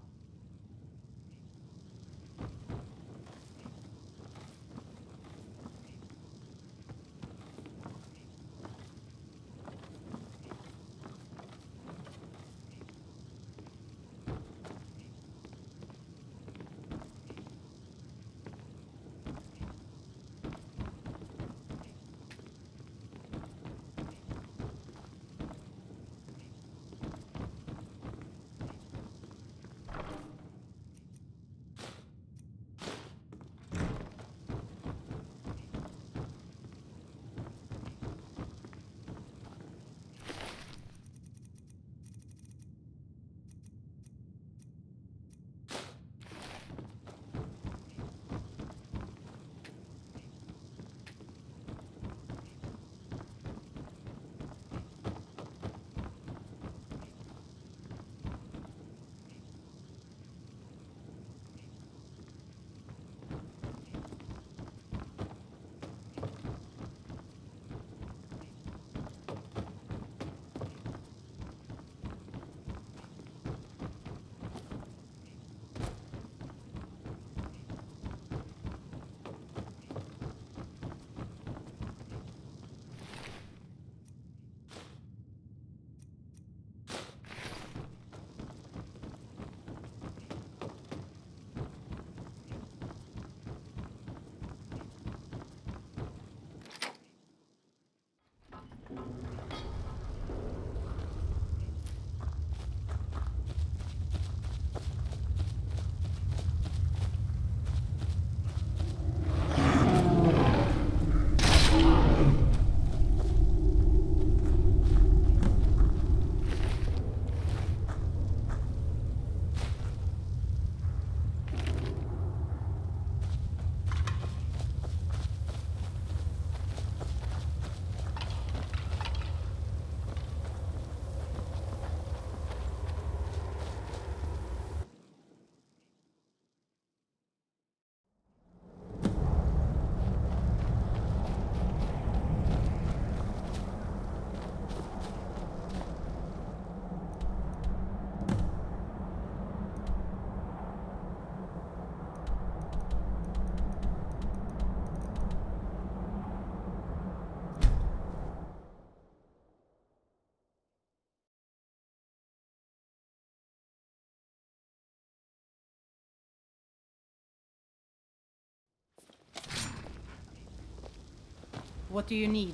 What do you need?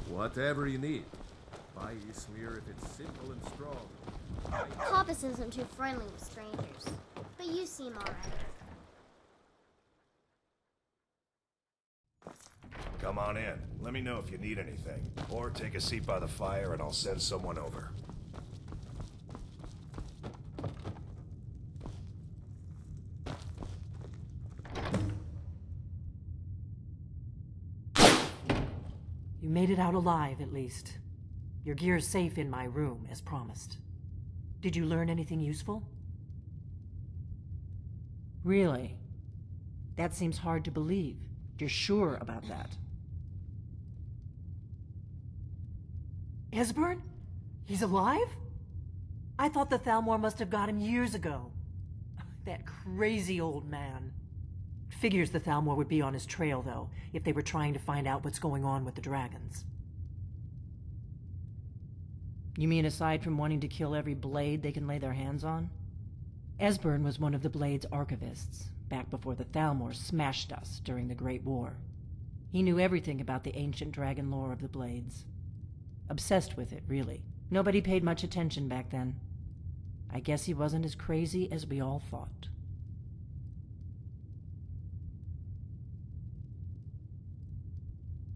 Whatever you need. Buy you smear if it's simple and strong. Hoppus isn't too friendly with strangers, but you seem alright. Come on in. Let me know if you need anything. Or take a seat by the fire and I'll send someone over. You made it out alive, at least. Your gear's safe in my room, as promised. Did you learn anything useful? Really? That seems hard to believe. You're sure about that? Esbern? He's alive? I thought the Thalmor must have got him years ago. That crazy old man. Figures the Thalmor would be on his trail, though, if they were trying to find out what's going on with the dragons. You mean aside from wanting to kill every blade they can lay their hands on? Esbern was one of the Blade's archivists, back before the Thalmor smashed us during the Great War. He knew everything about the ancient dragon lore of the Blades. Obsessed with it, really. Nobody paid much attention back then. I guess he wasn't as crazy as we all thought.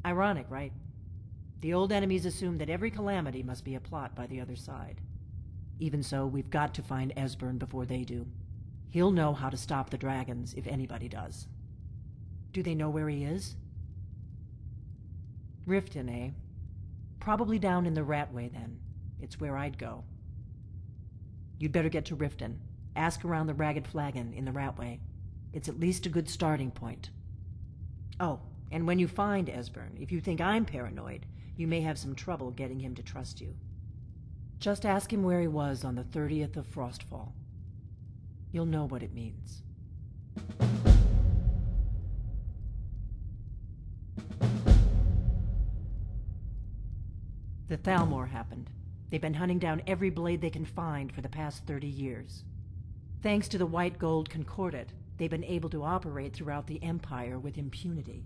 Ironic, right? The old enemies assume that every calamity must be a plot by the other side. Even so, we've got to find Esbern before they do. He'll know how to stop the dragons, if anybody does. Do they know where he is? Riften, eh? Probably down in the Ratway, then. It's where I'd go. You'd better get to Riften. Ask around the Ragged Flagon in the Ratway. It's at least a good starting point. Oh, and when you find Esbern, if you think I'm paranoid, you may have some trouble getting him to trust you. Just ask him where he was on the 30th of Frostfall. You'll know what it means. The Thalmor happened. They've been hunting down every blade they can find for the past 30 years. Thanks to the White Gold Concordat, they've been able to operate throughout the Empire with impunity.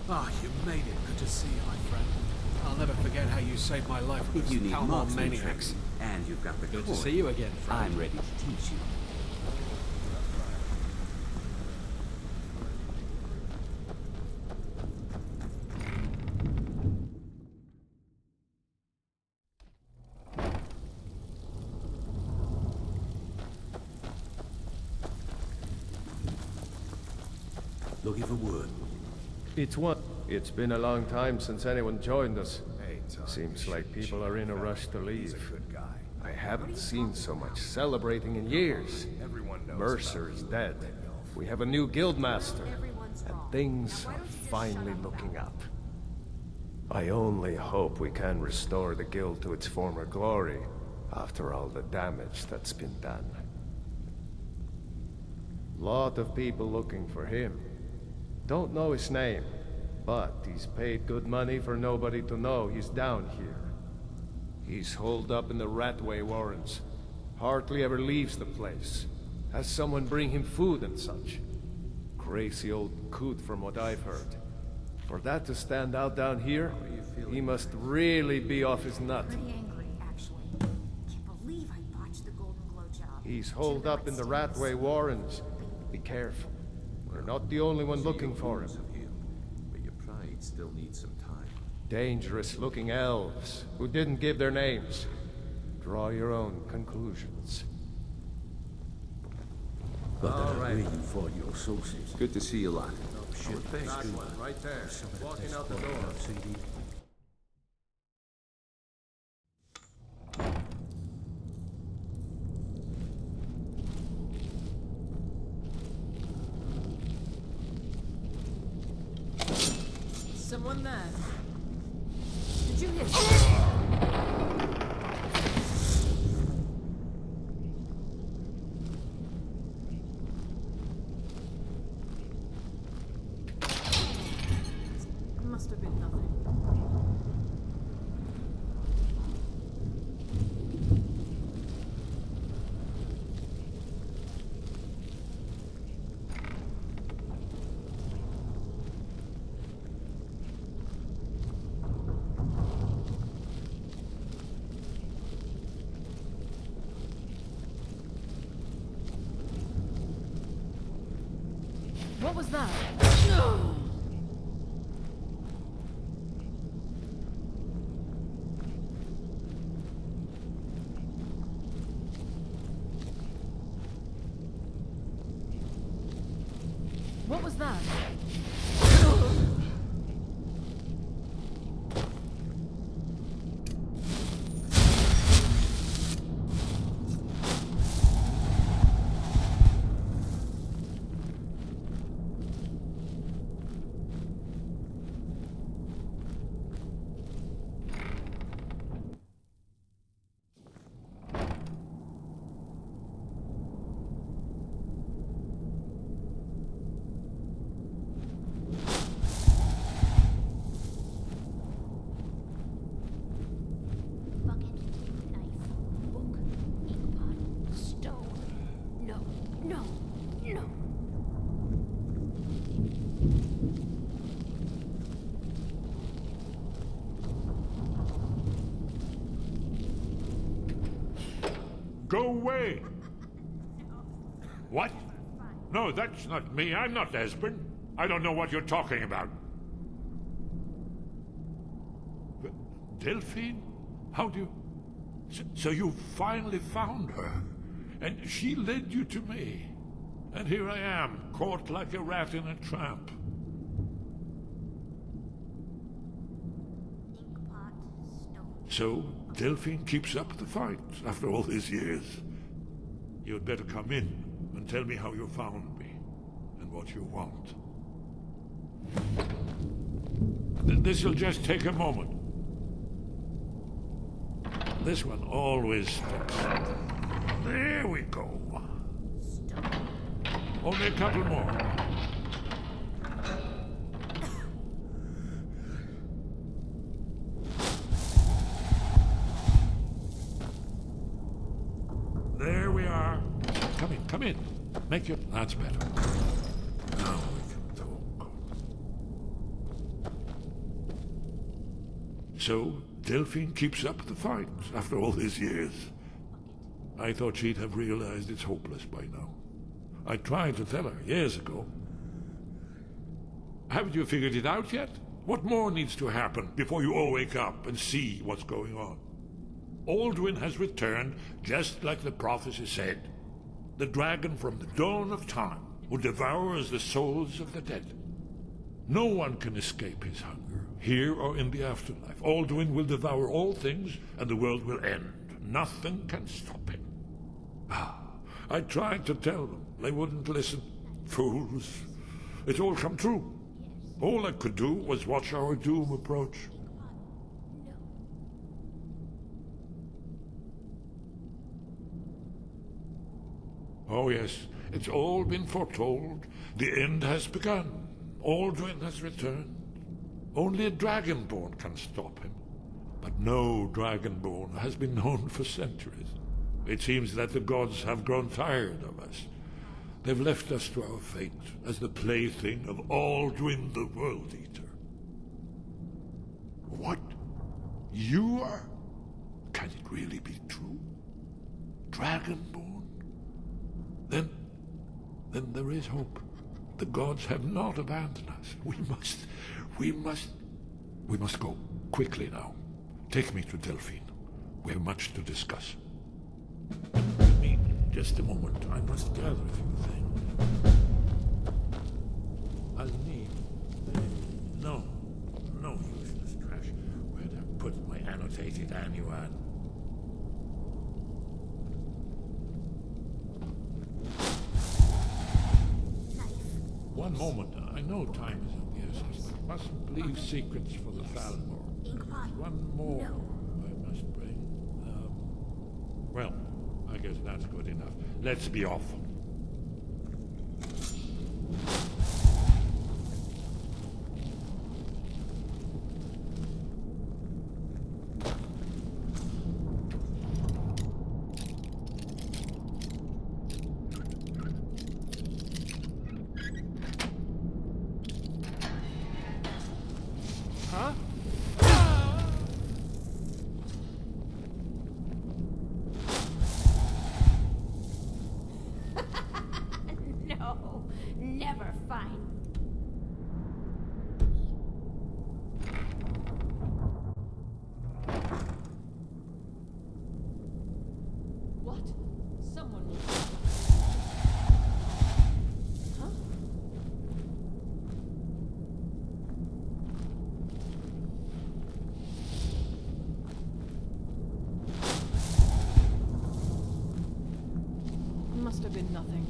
Ah, you made it. Good to see you, my friend. I'll never forget how you saved my life from If you those need Thalmor marksman maniacs. training, and you've got the Good to cord, see you again, friend. I'm ready to teach you. Looking for wood. It's been a long time since anyone joined us. Seems like people are in a rush to leave. I haven't seen so much celebrating in years. Mercer is dead. We have a new guildmaster, and things are finally looking up. I only hope we can restore the guild to its former glory after all the damage that's been done. Lot of people looking for him. Don't know his name, But he's paid good money for nobody to know he's down here. He's holed up in the Ratway Warrens. Hardly ever leaves the place. Has someone bring him food and such. Crazy old coot from what I've heard. For that to stand out down here, he must really be off his nut. Pretty angry, actually. Can't believe I botched the Golden Glow job. He's holed up in the Ratway Warrens. Be careful. We're not the only one looking for him. But your pride still needs some time. Dangerous-looking elves who didn't give their names. Draw your own conclusions. All right. You fought your associates. Good to see you alive. Oh, shit. Thanks, right there. Walking out the door. Someone there. Did you hit? Must have been nothing. What was that? No! What was that? Go away! What? No, that's not me. I'm not Esben. I don't know what you're talking about. Delphine? How do you... So you finally found her, and she led you to me. And here I am, caught like a rat in a trap. So, Delphine keeps up the fight after all these years. You'd better come in and tell me how you found me, and what you want. This'll just take a moment. This one always sticks. There we go. Only a couple more. There we are. Come in. Make your... That's better. Now we can talk. So, Delphine keeps up the fight after all these years. I thought she'd have realized it's hopeless by now. I tried to tell her years ago. Haven't you figured it out yet? What more needs to happen before you all wake up and see what's going on? Aldwin has returned just like the prophecy said. The dragon from the dawn of time who devours the souls of the dead. No one can escape his hunger, here or in the afterlife. Aldwin will devour all things and the world will end. Nothing can stop him. I tried to tell them. They wouldn't listen. Fools. It's all come true. All I could do was watch our doom approach. Oh yes, it's all been foretold. The end has begun. Aldwin has returned. Only a Dragonborn can stop him. But no Dragonborn has been known for centuries. It seems that the gods have grown tired of us. They've left us to our fate as the plaything of Aldwin the World Eater. What? You are? Can it really be true? Dragonborn? Then there is hope. The gods have not abandoned us. We must go. Quickly now. Take me to Delphine. We have much to discuss. Give me just a moment. I must gather a few things. I'll need... No useless trash. Where'd I put my annotated annuan? One moment. I know time is of the essence, but mustn't leave secrets for the Falmor. One more I must bring. Well, I guess that's good enough. Let's be off. Huh? No, never fine. What? Someone was... Huh? Must have been nothing.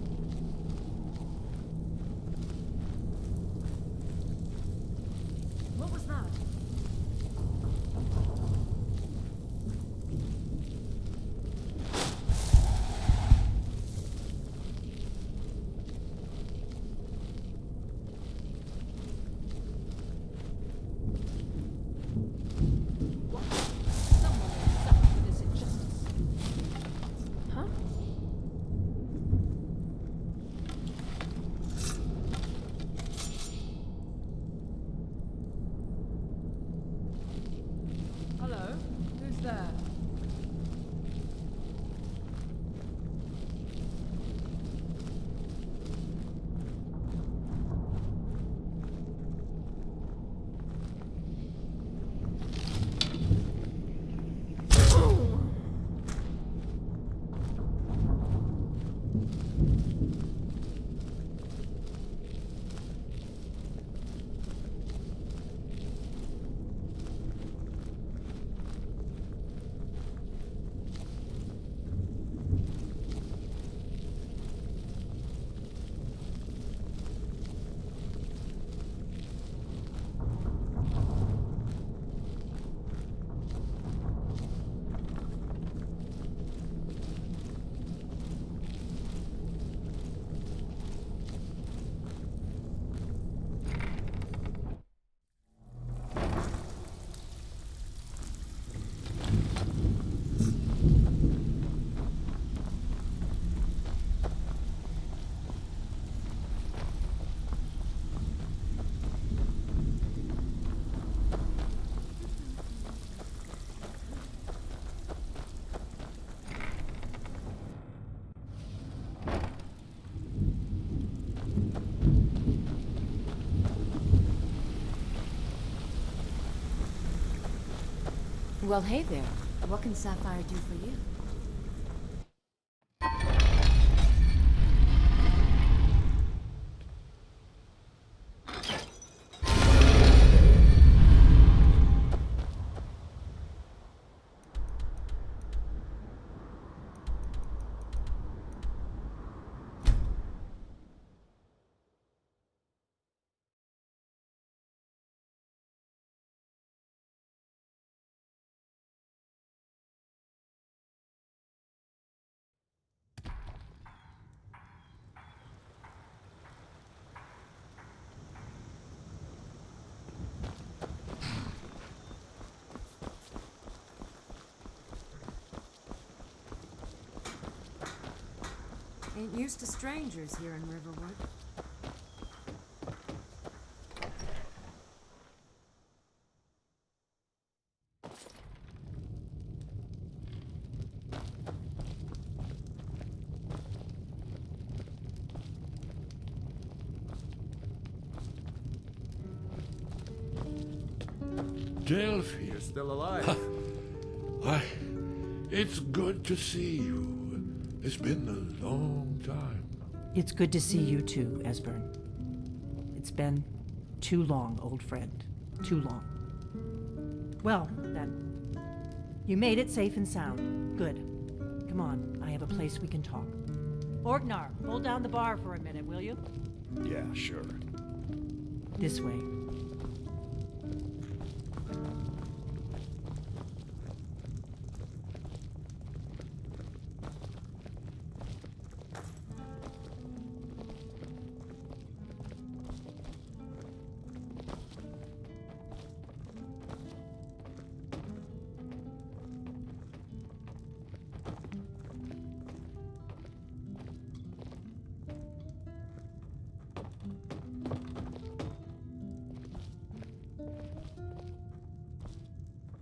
What was that? What? Someone will suffer for this injustice. Huh? Hello? Who's there? Well, hey there. What can Sapphire do for you? Ain't used to strangers here in Riverwood. Delphi. You're still alive. Why, it's good to see you. It's been a long time. It's good to see you too, Esbern. It's been too long, old friend. Too long. Well, then. You made it safe and sound. Good. Come on, I have a place we can talk. Orgnar, hold down the bar for a minute, will you? Yeah, sure. This way.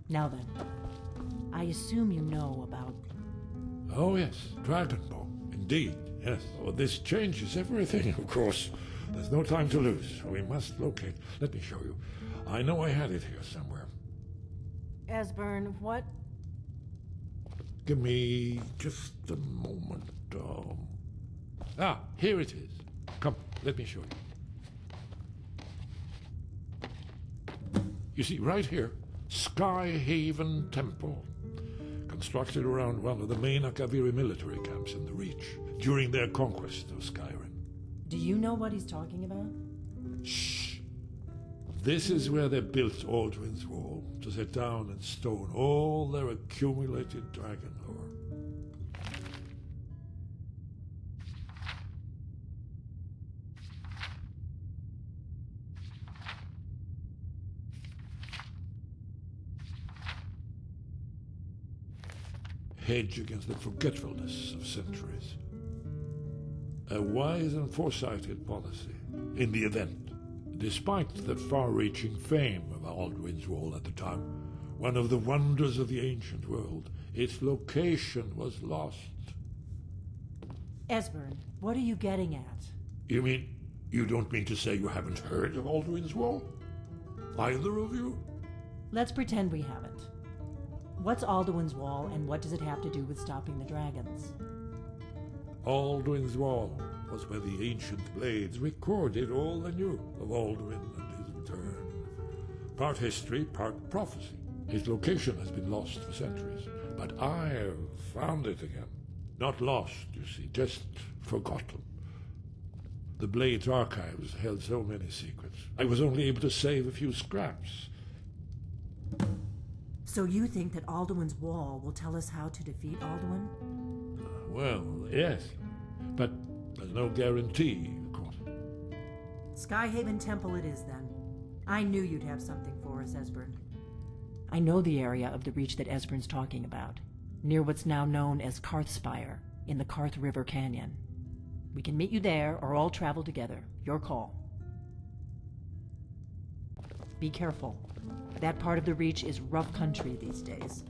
Now then, I assume you know about... Oh yes, Dragonborn. Indeed, yes. Oh, this changes everything, of course. There's no time to lose. We must locate. Let me show you. I know I had it here somewhere. Esbern, what? Give me just a moment. Here it is. Come, let me show you. You see, right here, Skyhaven Temple, constructed around one of the main Akaviri military camps in the Reach during their conquest of Skyrim. Do you know what he's talking about? Shh! This is where they built Alduin's Wall, to set down in stone all their accumulated dragon lore. Hedge against the forgetfulness of centuries. A wise and foresighted policy in the event. Despite the far-reaching fame of Alduin's Wall at the time, one of the wonders of the ancient world, its location was lost. Esbern, what are you getting at? You mean, you don't mean to say you haven't heard of Alduin's Wall? Either of you? Let's pretend we haven't. What's Alduin's Wall, and what does it have to do with stopping the dragons? Alduin's Wall was where the ancient blades recorded all they knew of Alduin and his return. Part history, part prophecy. His location has been lost for centuries, but I have found it again. Not lost, you see, just forgotten. The Blades archives held so many secrets. I was only able to save a few scraps. So you think that Alduin's Wall will tell us how to defeat Alduin? Well, yes, but there's no guarantee, of course. Skyhaven Temple it is, then. I knew you'd have something for us, Esbern. I know the area of the Reach that Esbern's talking about, near what's now known as Karthspire, in the Karth River Canyon. We can meet you there, or all travel together. Your call. Be careful. That part of the Reach is rough country these days.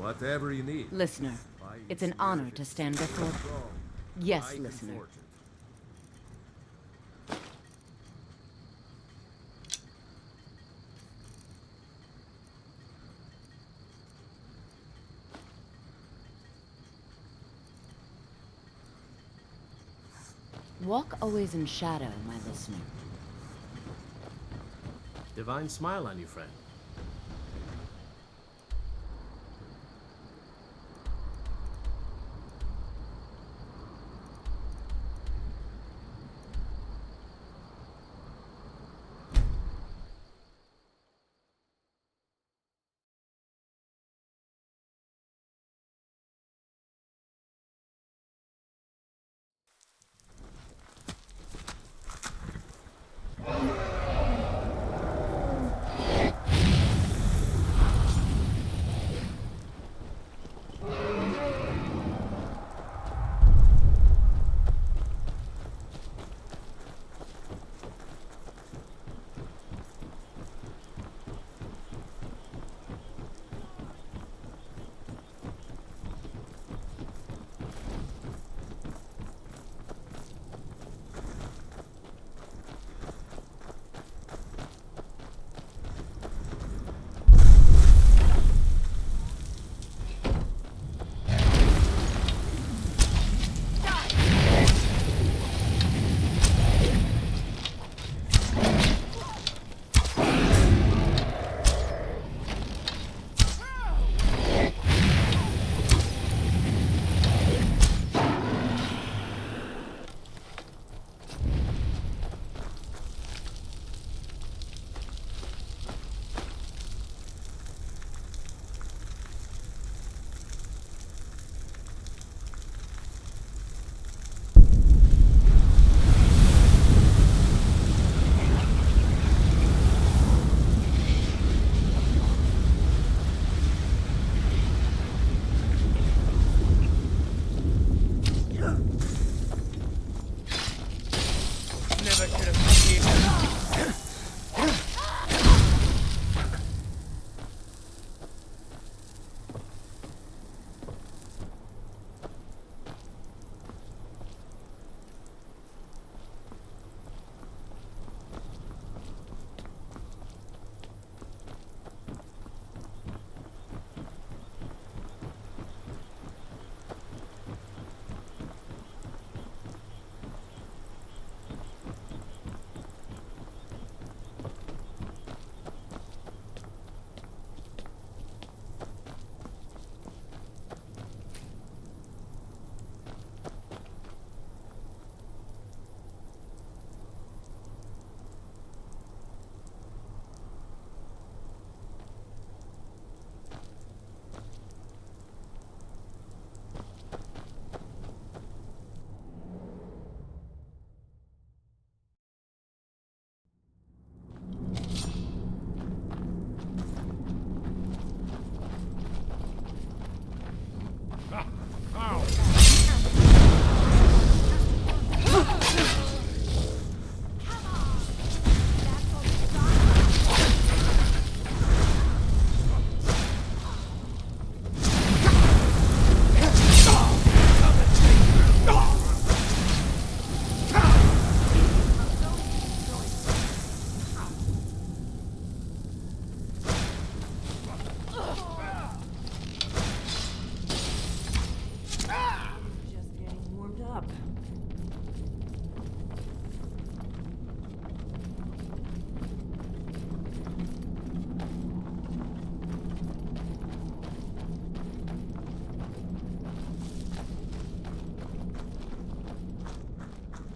Whatever you need. Listener, it's an honor to stand before... Yes, listener. Walk always in shadow, my listener. Divine smile on you, friend.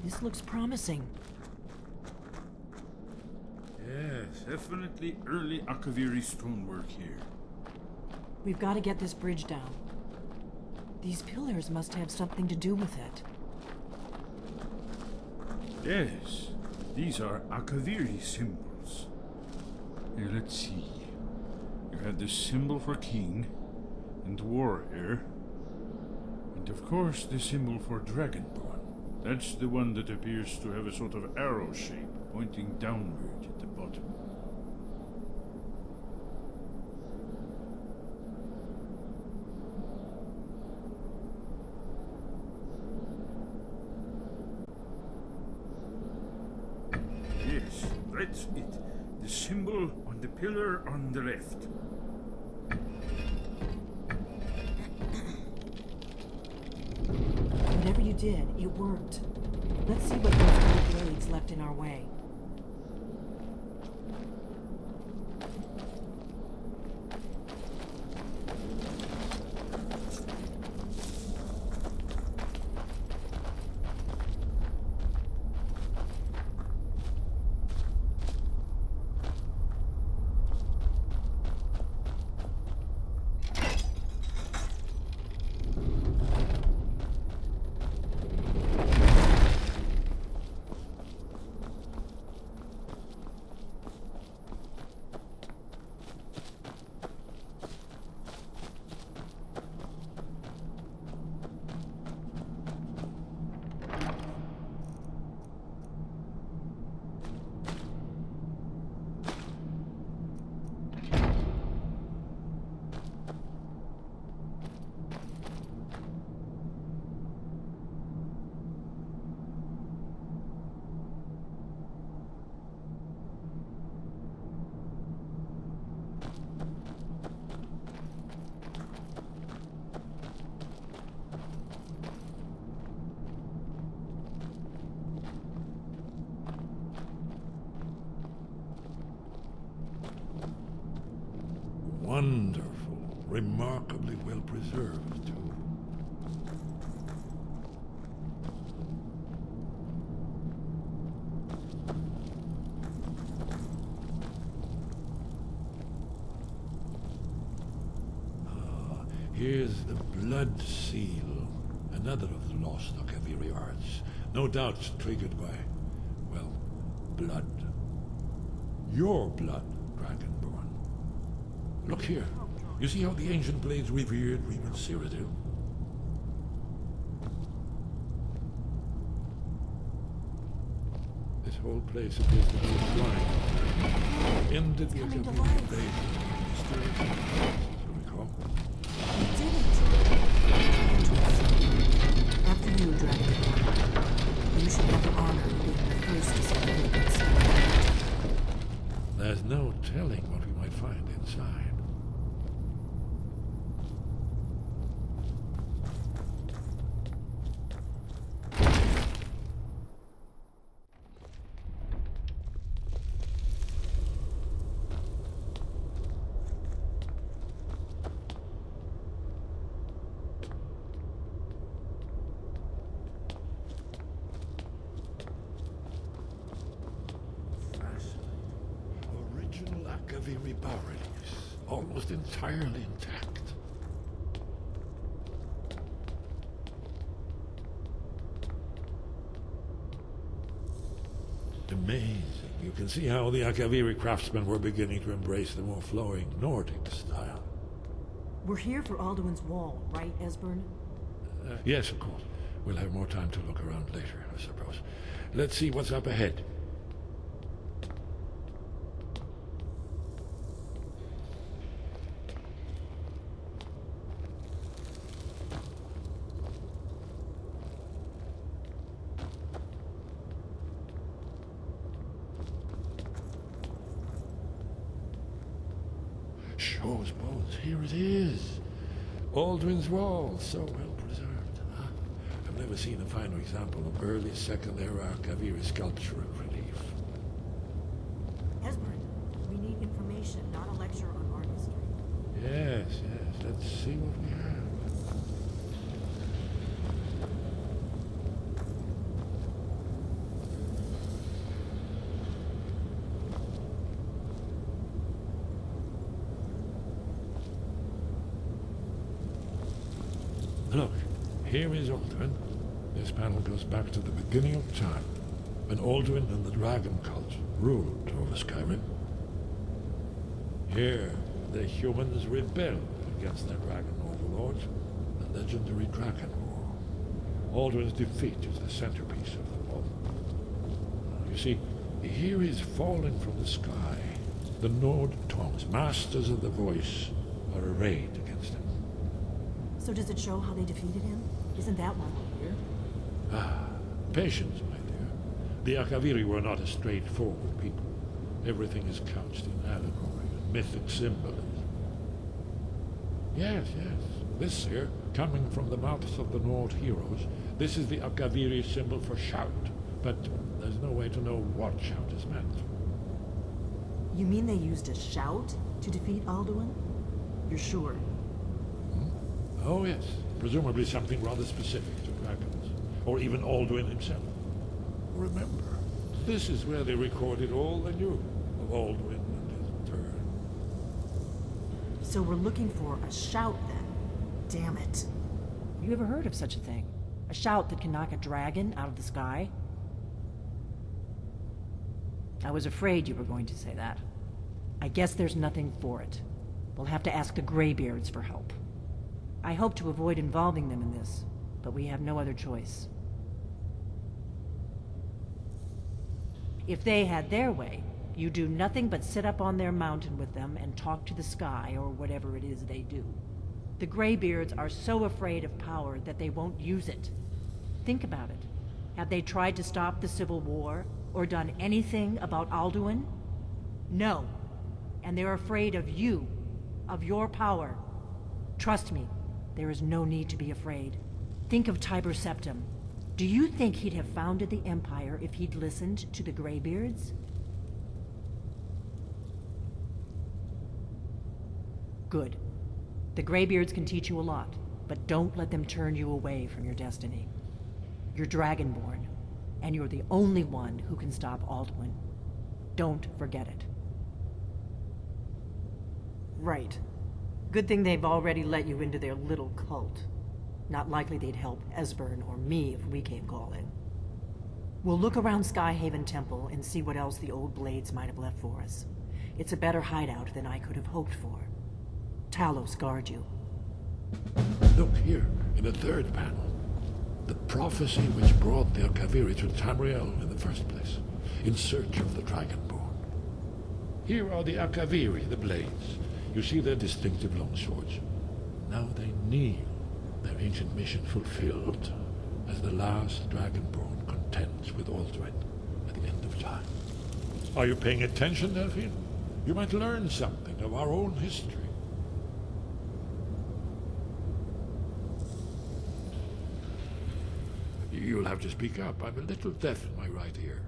This looks promising. Yes, definitely early Akaviri stonework here. We've got to get this bridge down. These pillars must have something to do with it. Yes, these are Akaviri symbols. Here, let's see. You have the symbol for king and warrior, and of course the symbol for dragonborn. That's the one that appears to have a sort of arrow shape pointing downward at the bottom. That's it. The symbol on the pillar on the left. Whatever you did, it worked. Let's see what those old blades left in our way. Wonderful. Remarkably well preserved, too. Here's the blood seal. Another of the lost Akaviri arts. No doubt triggered by, well, blood. Your blood, Dragonborn. Look here. You see how the ancient blades revered Reman Cyrodiil? This whole place appears to be a shrine. Ended the Akaviri invasion. Mysterious as you recall. You did it! After you, Dragonborn. You should have the honor of being the first to survive this. There's no telling what we might find inside. Original Akaviri bas-reliefs, almost entirely intact. Amazing. You can see how the Akaviri craftsmen were beginning to embrace the more flowing Nordic style. We're here for Alduin's Wall, right, Esbern? Yes, of course. We'll have more time to look around later, I suppose. Let's see what's up ahead. Shaw's bones, here it is. Alduin's Wall, so well preserved. I've never seen a finer example of early Second Era Akaviri sculpture and relief. Esbern, we need information, not a lecture on art history. Yes, yes, let's see what we have. Look, here is Alduin. This panel goes back to the beginning of time, when Alduin and the dragon cult ruled over Skyrim. Here, the humans rebelled against their dragon overlords, the legendary Dragon War. Alduin's defeat is the centerpiece of the wall. You see, here is falling from the sky. The Nord tongues, masters of the voice, are arrayed against him. So does it show how they defeated him? Isn't that why we're here? Ah, patience, my dear. The Akaviri were not a straightforward people. Everything is couched in allegory and mythic symbolism. Yes, yes. This here, coming from the mouths of the Nord heroes, this is the Akaviri symbol for shout, but there's no way to know what shout is meant. You mean they used a shout to defeat Alduin? You're sure? Oh yes, presumably something rather specific to dragons, or even Alduin himself. Remember, this is where they recorded all they knew of Alduin and his turn. So we're looking for a shout then? Damn it. You ever heard of such a thing? A shout that can knock a dragon out of the sky? I was afraid you were going to say that. I guess there's nothing for it. We'll have to ask the Greybeards for help. I hope to avoid involving them in this, but we have no other choice. If they had their way, you do nothing but sit up on their mountain with them and talk to the sky or whatever it is they do. The Greybeards are so afraid of power that they won't use it. Think about it. Have they tried to stop the Civil War or done anything about Alduin? No. And they're afraid of you, of your power. Trust me, there is no need to be afraid. Think of Tiber Septim. Do you think he'd have founded the Empire if he'd listened to the Greybeards? Good. The Greybeards can teach you a lot, but don't let them turn you away from your destiny. You're Dragonborn, and you're the only one who can stop Alduin. Don't forget it. Right. Good thing they've already let you into their little cult. Not likely they'd help Esbern or me if we came calling. We'll look around Skyhaven Temple and see what else the old Blades might have left for us. It's a better hideout than I could have hoped for. Talos guard you. Look here, in the third panel. The prophecy which brought the Akaviri to Tamriel in the first place, in search of the Dragonborn. Here are the Akaviri, the Blades. You see their distinctive long swords. Now they kneel, their ancient mission fulfilled, as the last Dragonborn contends with Alduin at the end of time. Are you paying attention, Delphine? You might learn something of our own history. You'll have to speak up. I'm a little deaf in my right ear.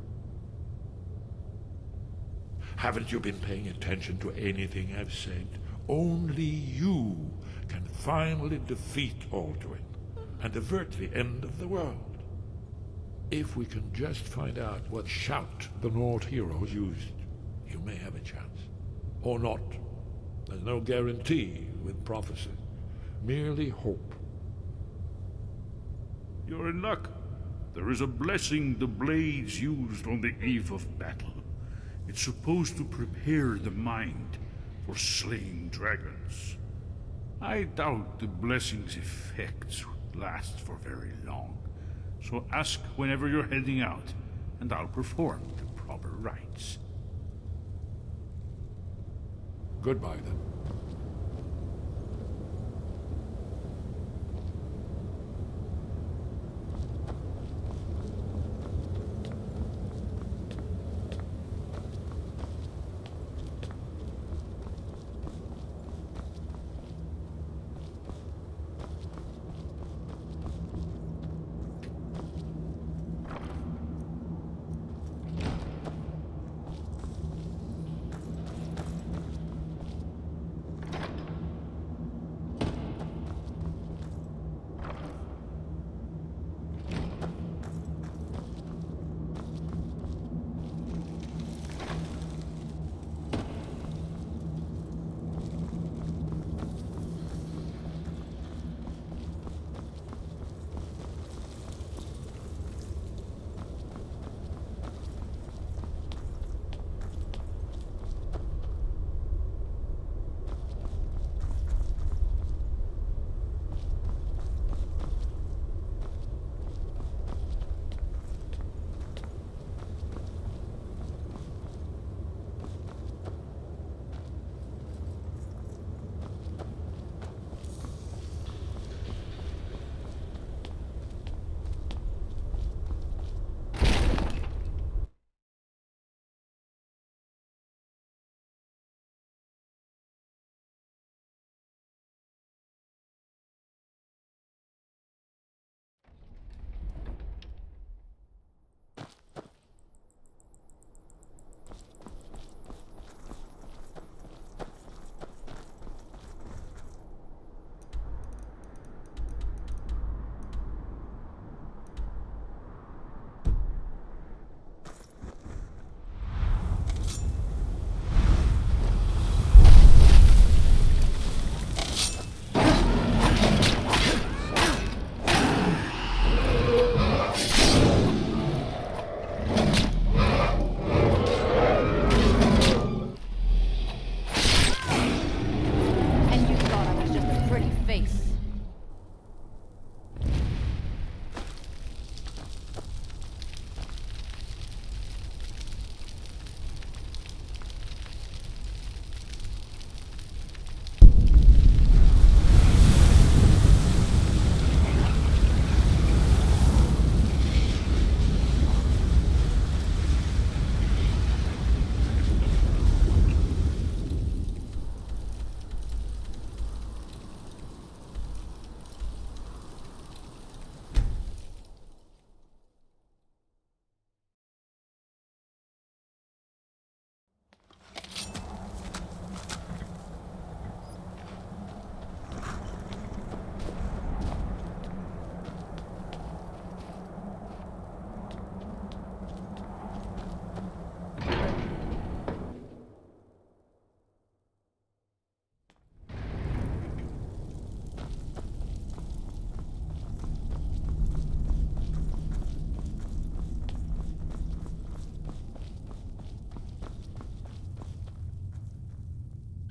Haven't you been paying attention to anything I've said? Only you can finally defeat Alduin and avert the end of the world. If we can just find out what shout the Nord heroes used, you may have a chance. Or not. There's no guarantee with prophecy. Merely hope. You're in luck. There is a blessing the Blades used on the eve of battle. It's supposed to prepare the mind for slaying dragons. I doubt the blessing's effects would last for very long. So ask whenever you're heading out, and I'll perform the proper rites. Goodbye, then.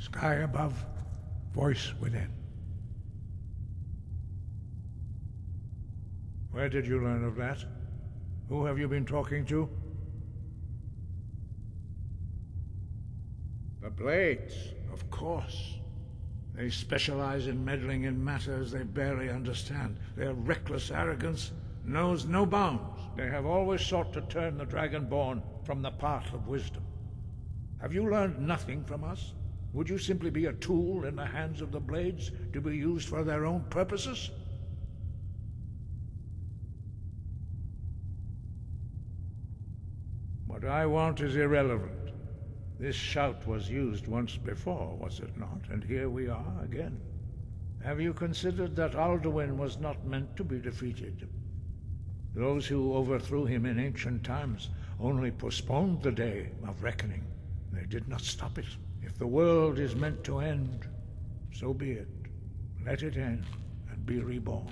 Sky above, voice within. Where did you learn of that? Who have you been talking to? The Blades, of course. They specialize in meddling in matters they barely understand. Their reckless arrogance knows no bounds. They have always sought to turn the Dragonborn from the path of wisdom. Have you learned nothing from us? Would you simply be a tool in the hands of the Blades to be used for their own purposes? What I want is irrelevant. This shout was used once before, was it not? And here we are again. Have you considered that Alduin was not meant to be defeated? Those who overthrew him in ancient times only postponed the day of reckoning. They did not stop it. If the world is meant to end, so be it. Let it end and be reborn.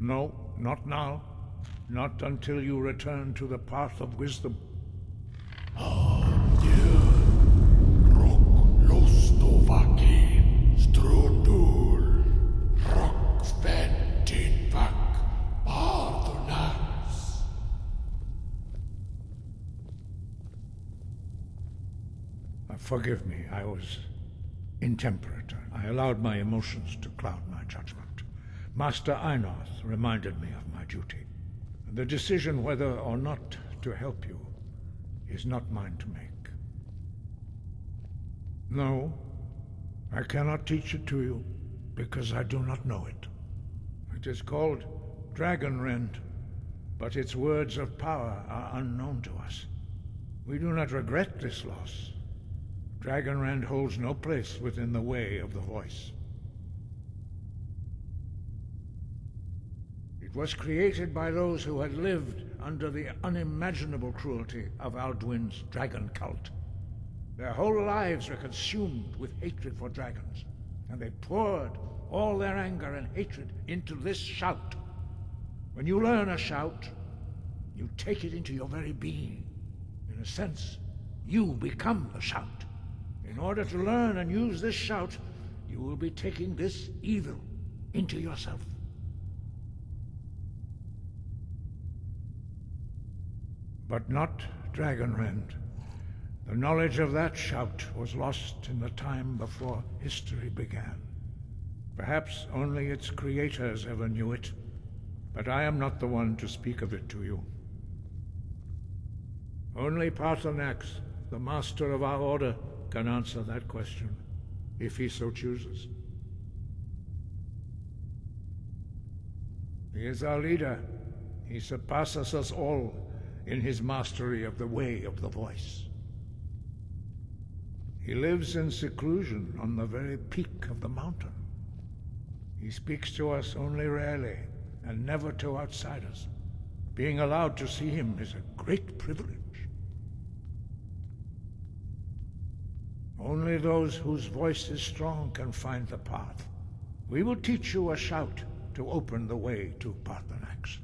No, not now. Not until you return to the path of wisdom. Forgive me, I was intemperate. I allowed my emotions to cloud my judgment. Master Einarth reminded me of my duty. The decision whether or not to help you is not mine to make. No, I cannot teach it to you because I do not know it. It is called Dragonrend, but its words of power are unknown to us. We do not regret this loss. Dragonrend holds no place within the way of the voice. It was created by those who had lived under the unimaginable cruelty of Alduin's dragon cult. Their whole lives were consumed with hatred for dragons, and they poured all their anger and hatred into this shout. When you learn a shout, you take it into your very being. In a sense, you become the shout. In order to learn and use this shout, you will be taking this evil into yourself. But not Dragonrend. The knowledge of that shout was lost in the time before history began. Perhaps only its creators ever knew it, but I am not the one to speak of it to you. Only Paarthurnax, the master of our order, can answer that question, if he so chooses. He is our leader. He surpasses us all in his mastery of the way of the voice. He lives in seclusion on the very peak of the mountain. He speaks to us only rarely, and never to outsiders. Being allowed to see him is a great privilege. Only those whose voice is strong can find the path. We will teach you a shout to open the way to Paarthurnax.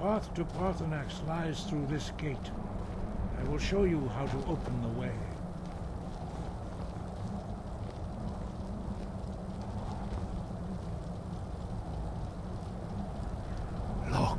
path to Parthenax lies through this gate. I will show you how to open the way. Look.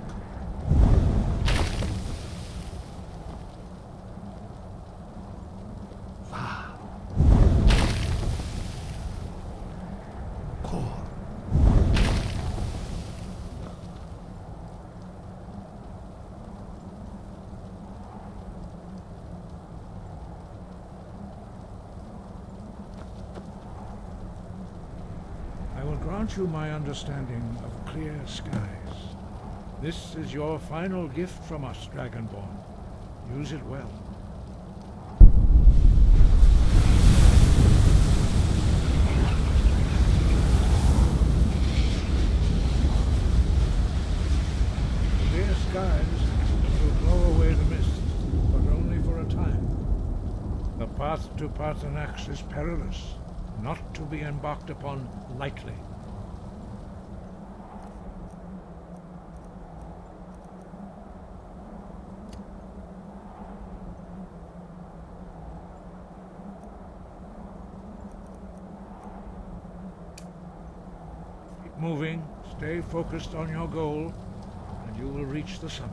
I will grant you my understanding of clear skies. This is your final gift from us, Dragonborn. Use it well. Clear skies will blow away the mist, but only for a time. The path to Parthenax is perilous, not to be embarked upon lightly. Keep moving, stay focused on your goal, and you will reach the summit.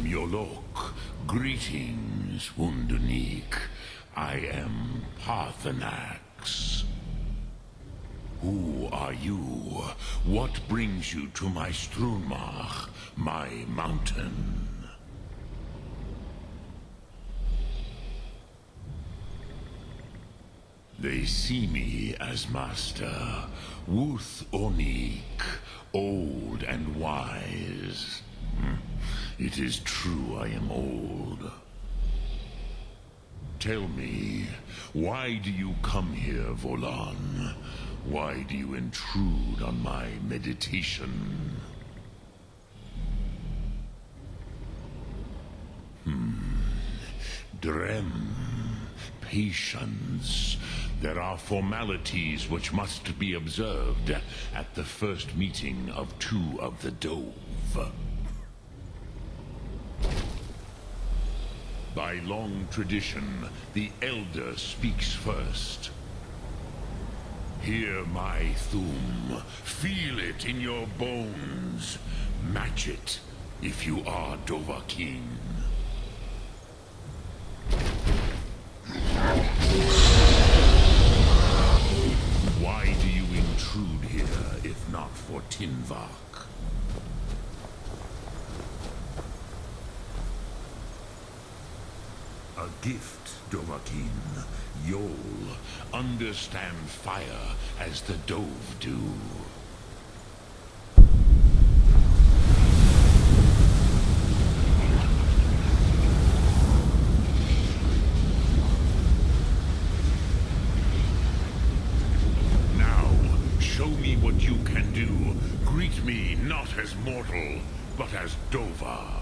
Yolok, greetings, Wunderneek. I am Parthenax. Who are you? What brings you to my Strunmach, my mountain? They see me as master, Wuth Onik, old and wise. It is true I am old. Tell me, why do you come here, Volan? Why do you intrude on my meditation? Drem. Patience. There are formalities which must be observed at the first meeting of two of the Dove. By long tradition, the Elder speaks first. Hear my Thum. Feel it in your bones. Match it if you are Dovahkiin. Why do you intrude here, if not for Tinvak? A gift, Dovahkiin. You'll understand fire as the Dove do. Now, show me what you can do. Greet me not as mortal, but as Dova.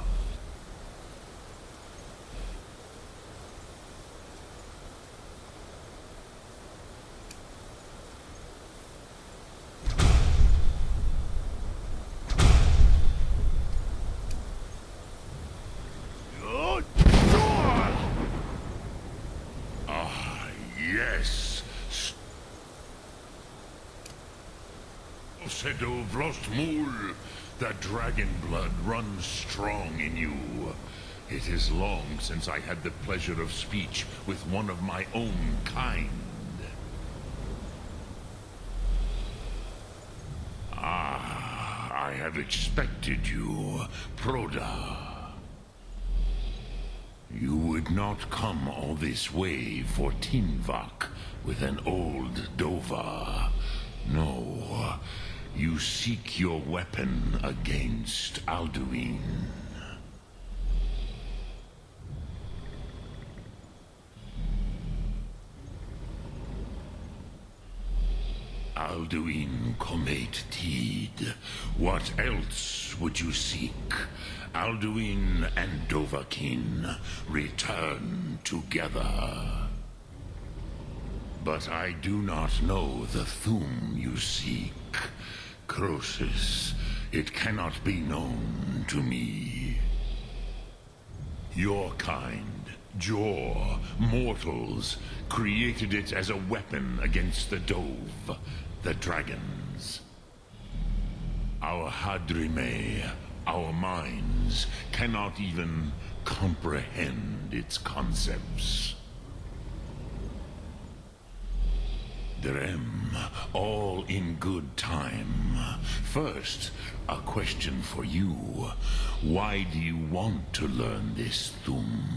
Yes. Sedov Mul. The dragon blood runs strong in you. It is long since I had the pleasure of speech with one of my own kind. I have expected you, Proda. You would not come all this way for Tinvak with an old Dova. No, you seek your weapon against Alduin. Alduin Comate Teed. What else would you seek? Alduin and Dovahkiin return together. But I do not know the Thum you seek. Croesus, it cannot be known to me. Your kind, Jor, mortals, created it as a weapon against the Dove, the dragons. Our Hadrime, our minds, cannot even comprehend its concepts. Drem, all in good time. First, a question for you. Why do you want to learn this Thum?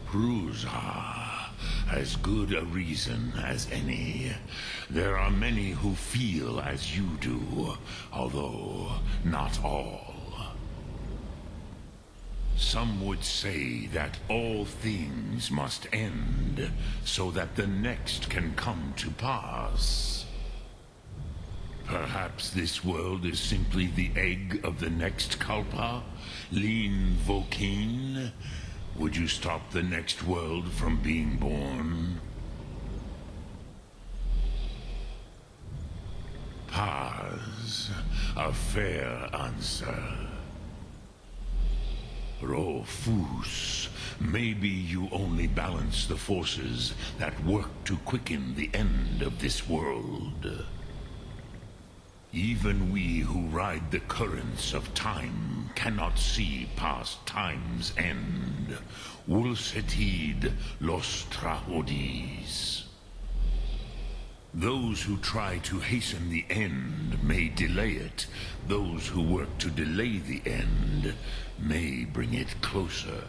Prusa, as good a reason as any. There are many who feel as you do, although not all. Some would say that all things must end, so that the next can come to pass. Perhaps this world is simply the egg of the next Kalpa, Lean Vokeen. Would you stop the next world from being born? Paz, a fair answer. Rofus, maybe you only balance the forces that work to quicken the end of this world. Even we who ride the currents of time cannot see past time's end. Wulsetid los trahodis. Those who try to hasten the end may delay it. Those who work to delay the end may bring it closer.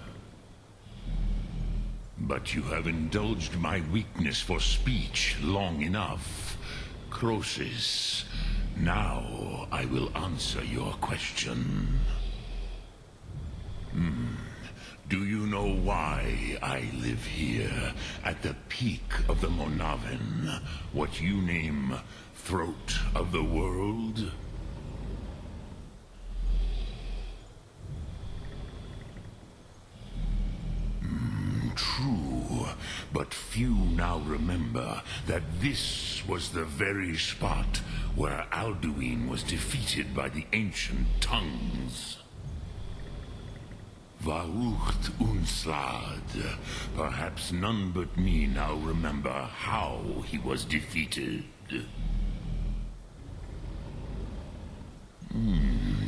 But you have indulged my weakness for speech long enough. Croesus, now I will answer your question. Do you know why I live here, at the peak of the Monavin, what you name Throat of the World? True, but few now remember that this was the very spot where Alduin was defeated by the ancient tongues. Vaucht Unslad. Perhaps none but me now remember how he was defeated.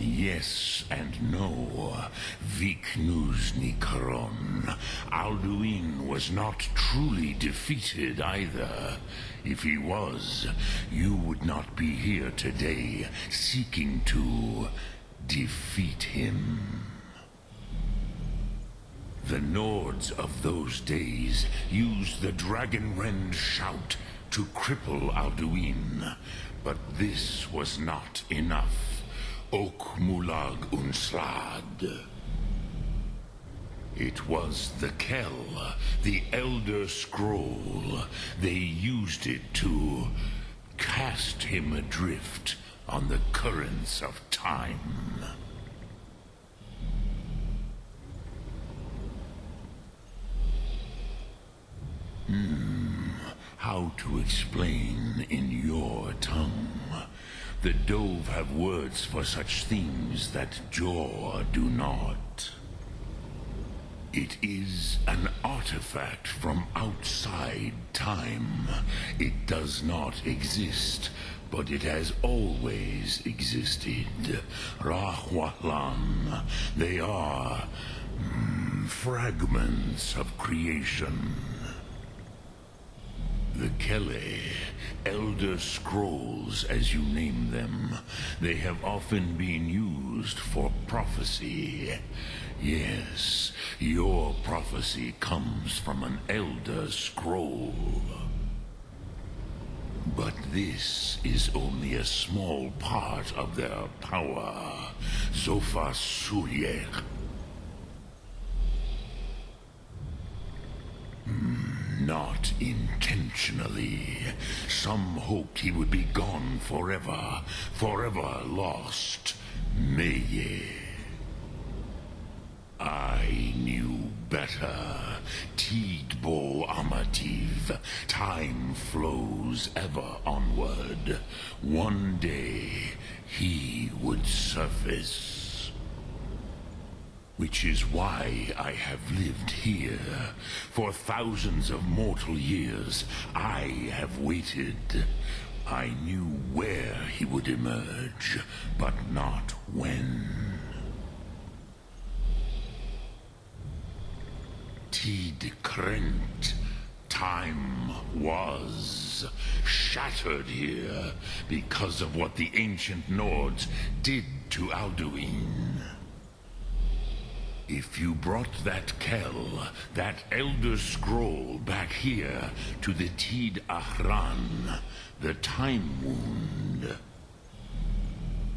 Yes and no. Viknuzny Karon. Alduin was not truly defeated either. If he was, you would not be here today seeking to defeat him. The Nords of those days used the Dragonrend shout to cripple Alduin, but this was not enough. Ok Mulag Unslad. It was the Kell, the Elder Scroll. They used it to cast him adrift on the currents of time. How to explain in your tongue? The Dove have words for such things that Jor do not. It is an artifact from outside time. It does not exist, but it has always existed. Rahwatlan. They are fragments of creation. The Kele, Elder Scrolls as you name them, they have often been used for prophecy. Yes, your prophecy comes from an Elder Scroll. But this is only a small part of their power. Zofa Suryek. Not intentionally. Some hoped he would be gone forever, forever lost. Meye. I knew better. Tidbo Amativ. Time flows ever onward. One day, he would surface. Which is why I have lived here. For thousands of mortal years, I have waited. I knew where he would emerge, but not when. Tid Krent. Time was shattered here because of what the ancient Nords did to Alduin. If you brought that Kell, that Elder Scroll back here to the Tid Ahran, the Time Wound,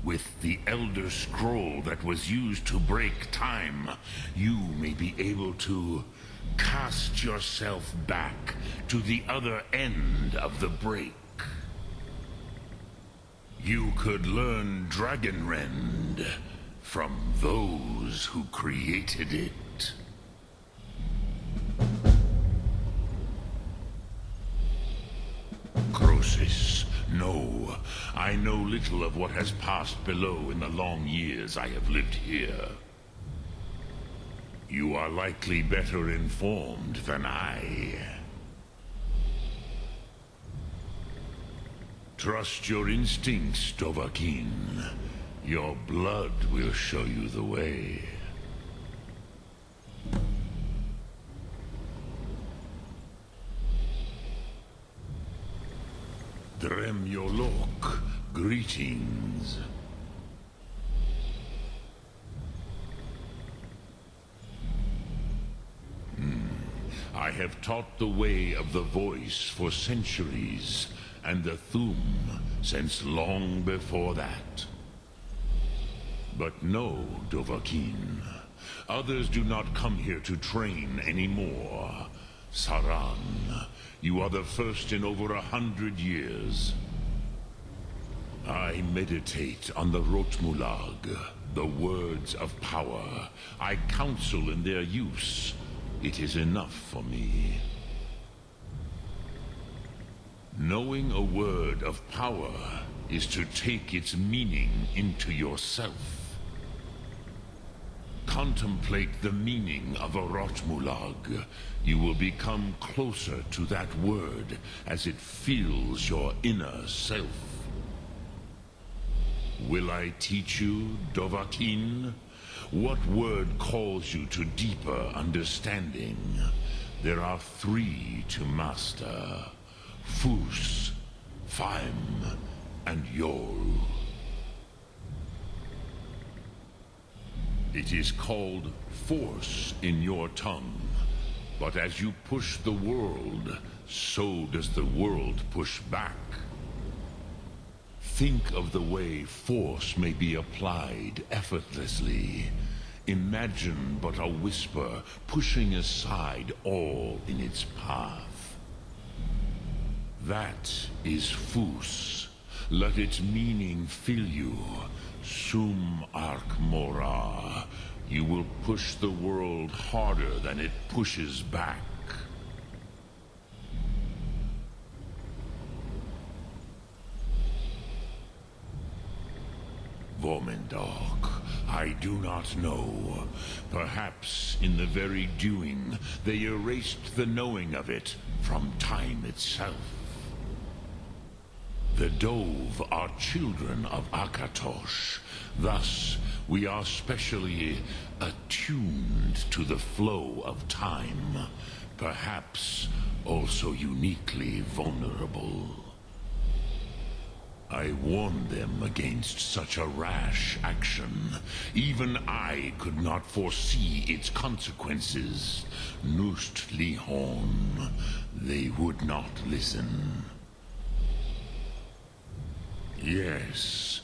with the Elder Scroll that was used to break time, you may be able to cast yourself back to the other end of the break. You could learn Dragonrend from those who created it. Croesus, no. I know little of what has passed below in the long years I have lived here. You are likely better informed than I. Trust your instincts, Dovahkiin. Your blood will show you the way. Dremyolok, greetings. I have taught the way of the voice for centuries, and the Thu'um since long before that. But no, Dovahkiin. Others do not come here to train anymore. Saran, you are the first in over 100 years. I meditate on the Rotmulag, the words of power. I counsel in their use. It is enough for me. Knowing a word of power is to take its meaning into yourself. Contemplate the meaning of a Rotmulag. You will become closer to that word as it fills your inner self. Will I teach you, Dovahkiin? What word calls you to deeper understanding? There are 3 to master: Fus, Faim, and Yol. It is called force in your tongue, but as you push the world, so does the world push back. Think of the way force may be applied effortlessly. Imagine but a whisper pushing aside all in its path. That is Fus. Let its meaning fill you. Sum Ark Mora. You will push the world harder than it pushes back. Vomendok, I do not know. Perhaps in the very doing, they erased the knowing of it from time itself. The Dove are children of Akatosh. Thus, we are specially attuned to the flow of time. Perhaps also uniquely vulnerable. I warned them against such a rash action. Even I could not foresee its consequences. Nust Lihon, they would not listen. Yes,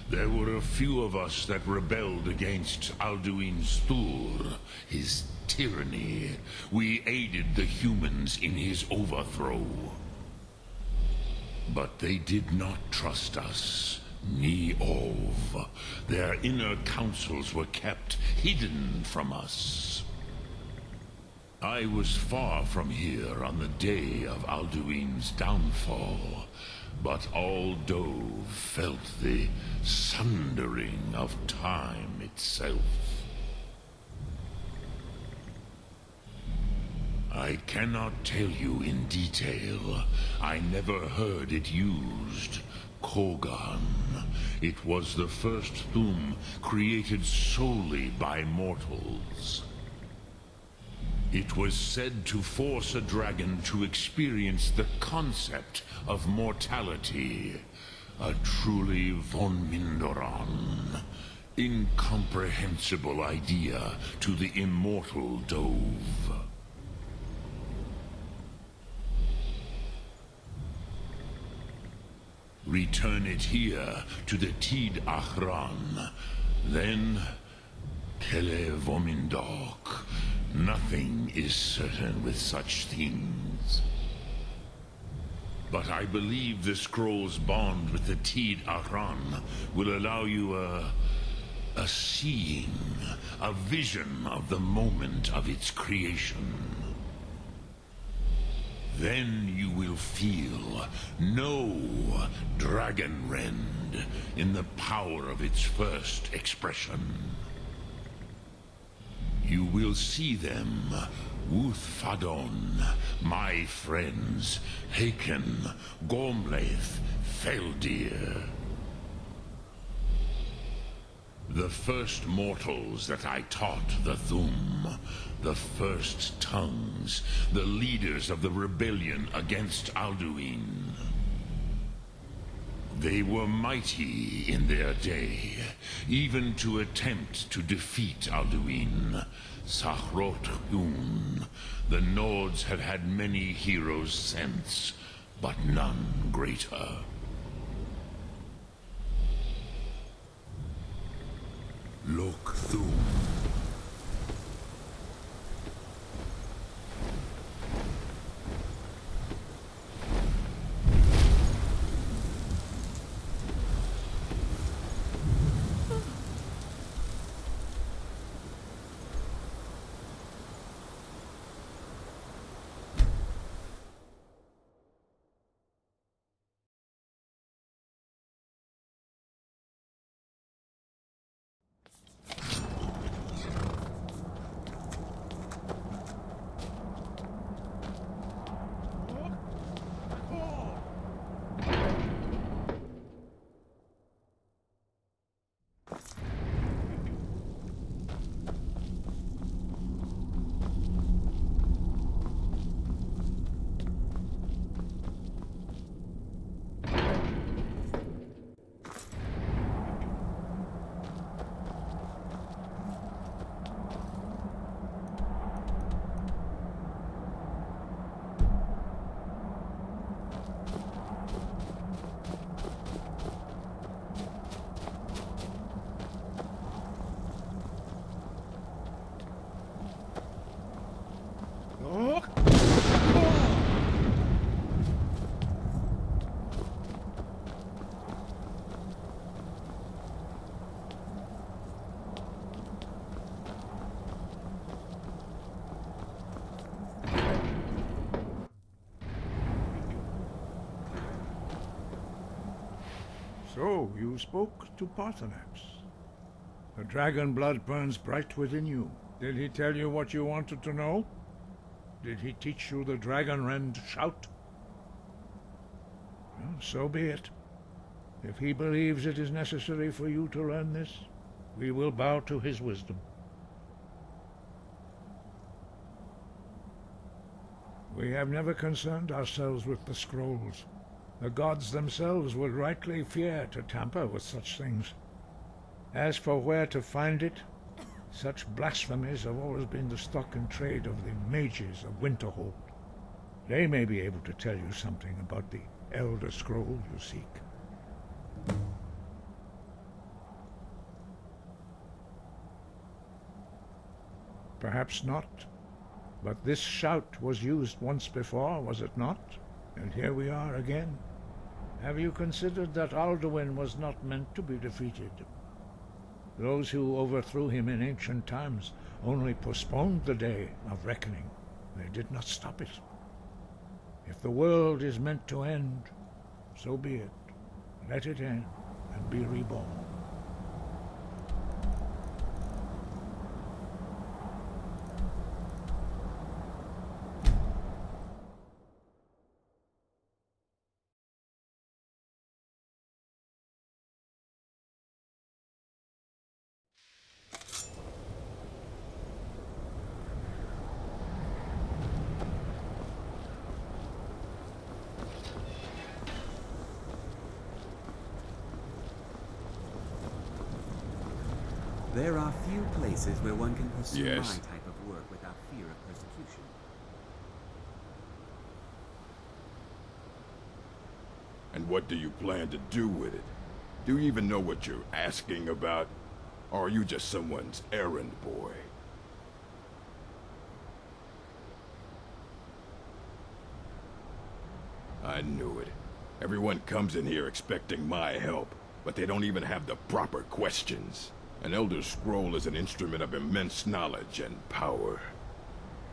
there were a few of us that rebelled against Alduin's Thur, his tyranny. We aided the humans in his overthrow. But they did not trust us, ni Ov. Their inner counsels were kept hidden from us. I was far from here on the day of Alduin's downfall. But all Dove felt the sundering of time itself. I cannot tell you in detail. I never heard it used. Kogan. It was the first Thu'um created solely by mortals. It was said to force a dragon to experience the concept of mortality. A truly von Mindoran, incomprehensible idea to the immortal Dove. Return it here to the Tid Achran. Then, Kele Vomindok. Nothing is certain with such things. But I believe the scroll's bond with the Tid Achran will allow you a seeing, a vision of the moment of its creation. Then you will feel, know Dragonrend in the power of its first expression. You will see them, Wuthfadon, my friends, Haken, Gormlaith, Feldir. The first mortals that I taught the Thu'um, the first tongues, the leaders of the rebellion against Alduin. They were mighty in their day, even to attempt to defeat Alduin. Sahrot Hun. The Nords have had many heroes since, but none greater. Lok Thum. So, you spoke to Paarthurnax. The dragon blood burns bright within you. Did he tell you what you wanted to know? Did he teach you the dragon rend shout? Well, so be it. If he believes it is necessary for you to learn this, we will bow to his wisdom. We have never concerned ourselves with the scrolls. The gods themselves would rightly fear to tamper with such things. As for where to find it, such blasphemies have always been the stock and trade of the mages of Winterhold. They may be able to tell you something about the Elder Scroll you seek. Perhaps not, but this shout was used once before, was it not? And here we are again. Have you considered that Alduin was not meant to be defeated? Those who overthrew him in ancient times only postponed the day of reckoning. They did not stop it. If the world is meant to end, so be it. Let it end and be reborn. There are few places where one can pursue Yes. my type of work without fear of persecution. And what do you plan to do with it? Do you even know what you're asking about? Or are you just someone's errand boy? I knew it. Everyone comes in here expecting my help, but they don't even have the proper questions. An Elder Scroll is an instrument of immense knowledge and power.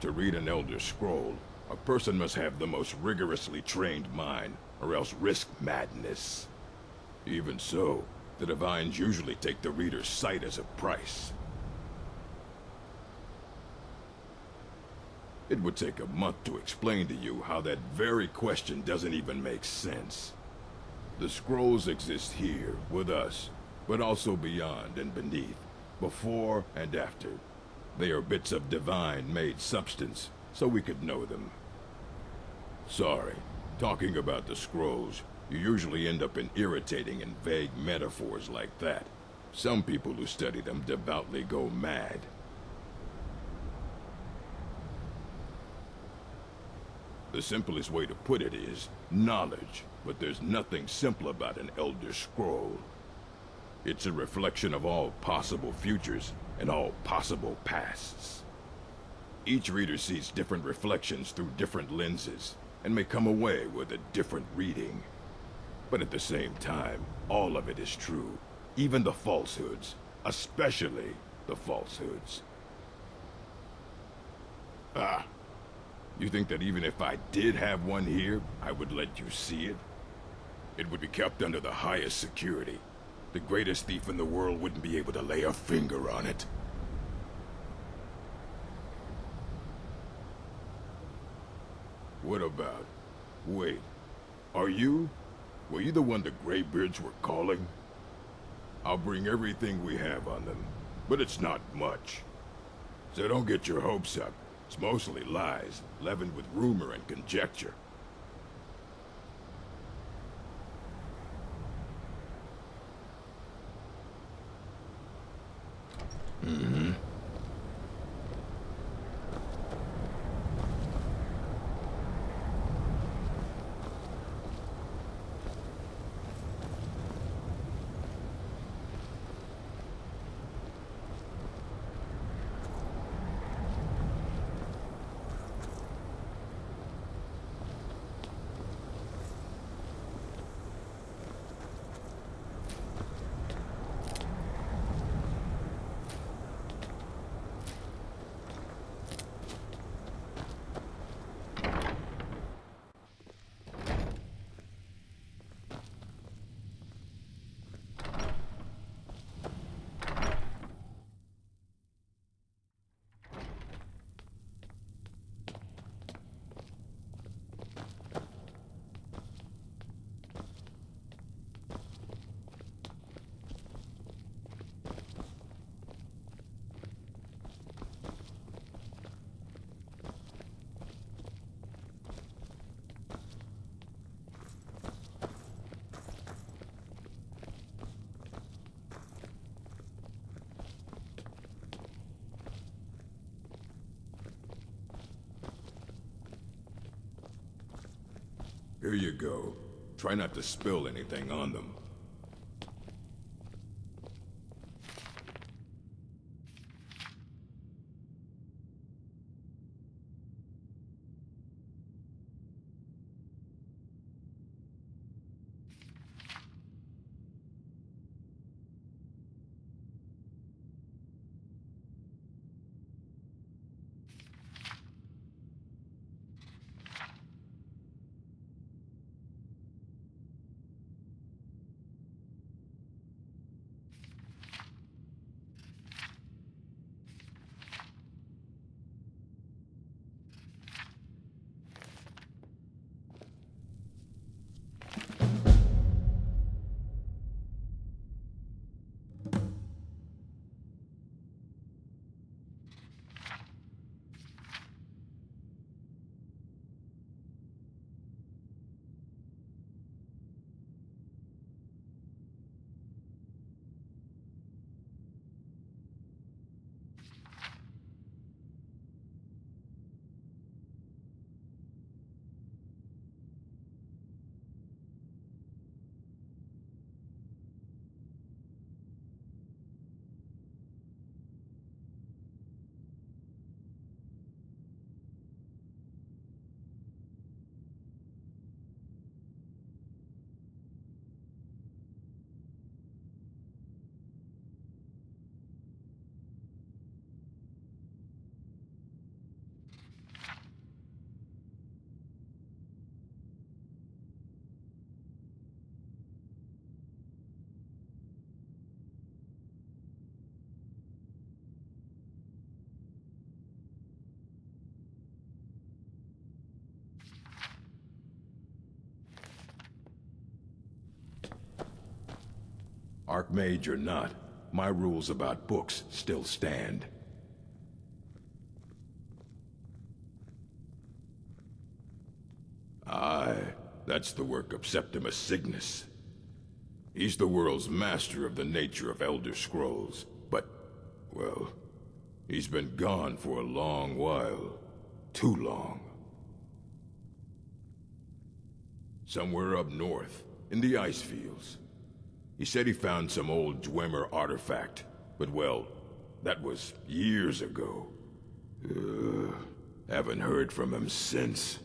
To read an Elder Scroll, a person must have the most rigorously trained mind, or else risk madness. Even so, the Divines usually take the reader's sight as a price. It would take a month to explain to you how that very question doesn't even make sense. The scrolls exist here, with us, but also beyond and beneath, before and after. They are bits of divine-made substance, so we could know them. Sorry, talking about the scrolls, You usually end up in irritating and vague metaphors like that. Some people who study them devoutly go mad. The simplest way to put it is knowledge, but there's nothing simple about an Elder Scroll. It's a reflection of all possible futures and all possible pasts. Each reader sees different reflections through different lenses, and may come away with a different reading. But at the same time, all of it is true. Even the falsehoods, especially the falsehoods. Ah, you think that even if I did have one here, I would let you see it? It would be kept under the highest security. The greatest thief in the world wouldn't be able to lay a finger on it. What about... Wait, were you the one the Greybeards were calling? I'll bring everything we have on them, but it's not much. So don't get your hopes up. It's mostly lies, leavened with rumor and conjecture. Mm-hmm. Here you go. Try not to spill anything on them. Archmage or not, my rules about books still stand. Aye, That's the work of Septimus Signus. He's the world's master of the nature of Elder Scrolls, but, well, he's been gone for a long while. Too long. Somewhere up north, in the ice fields. He said he found some old Dwemer artifact, but well, that was years ago. Haven't heard from him since.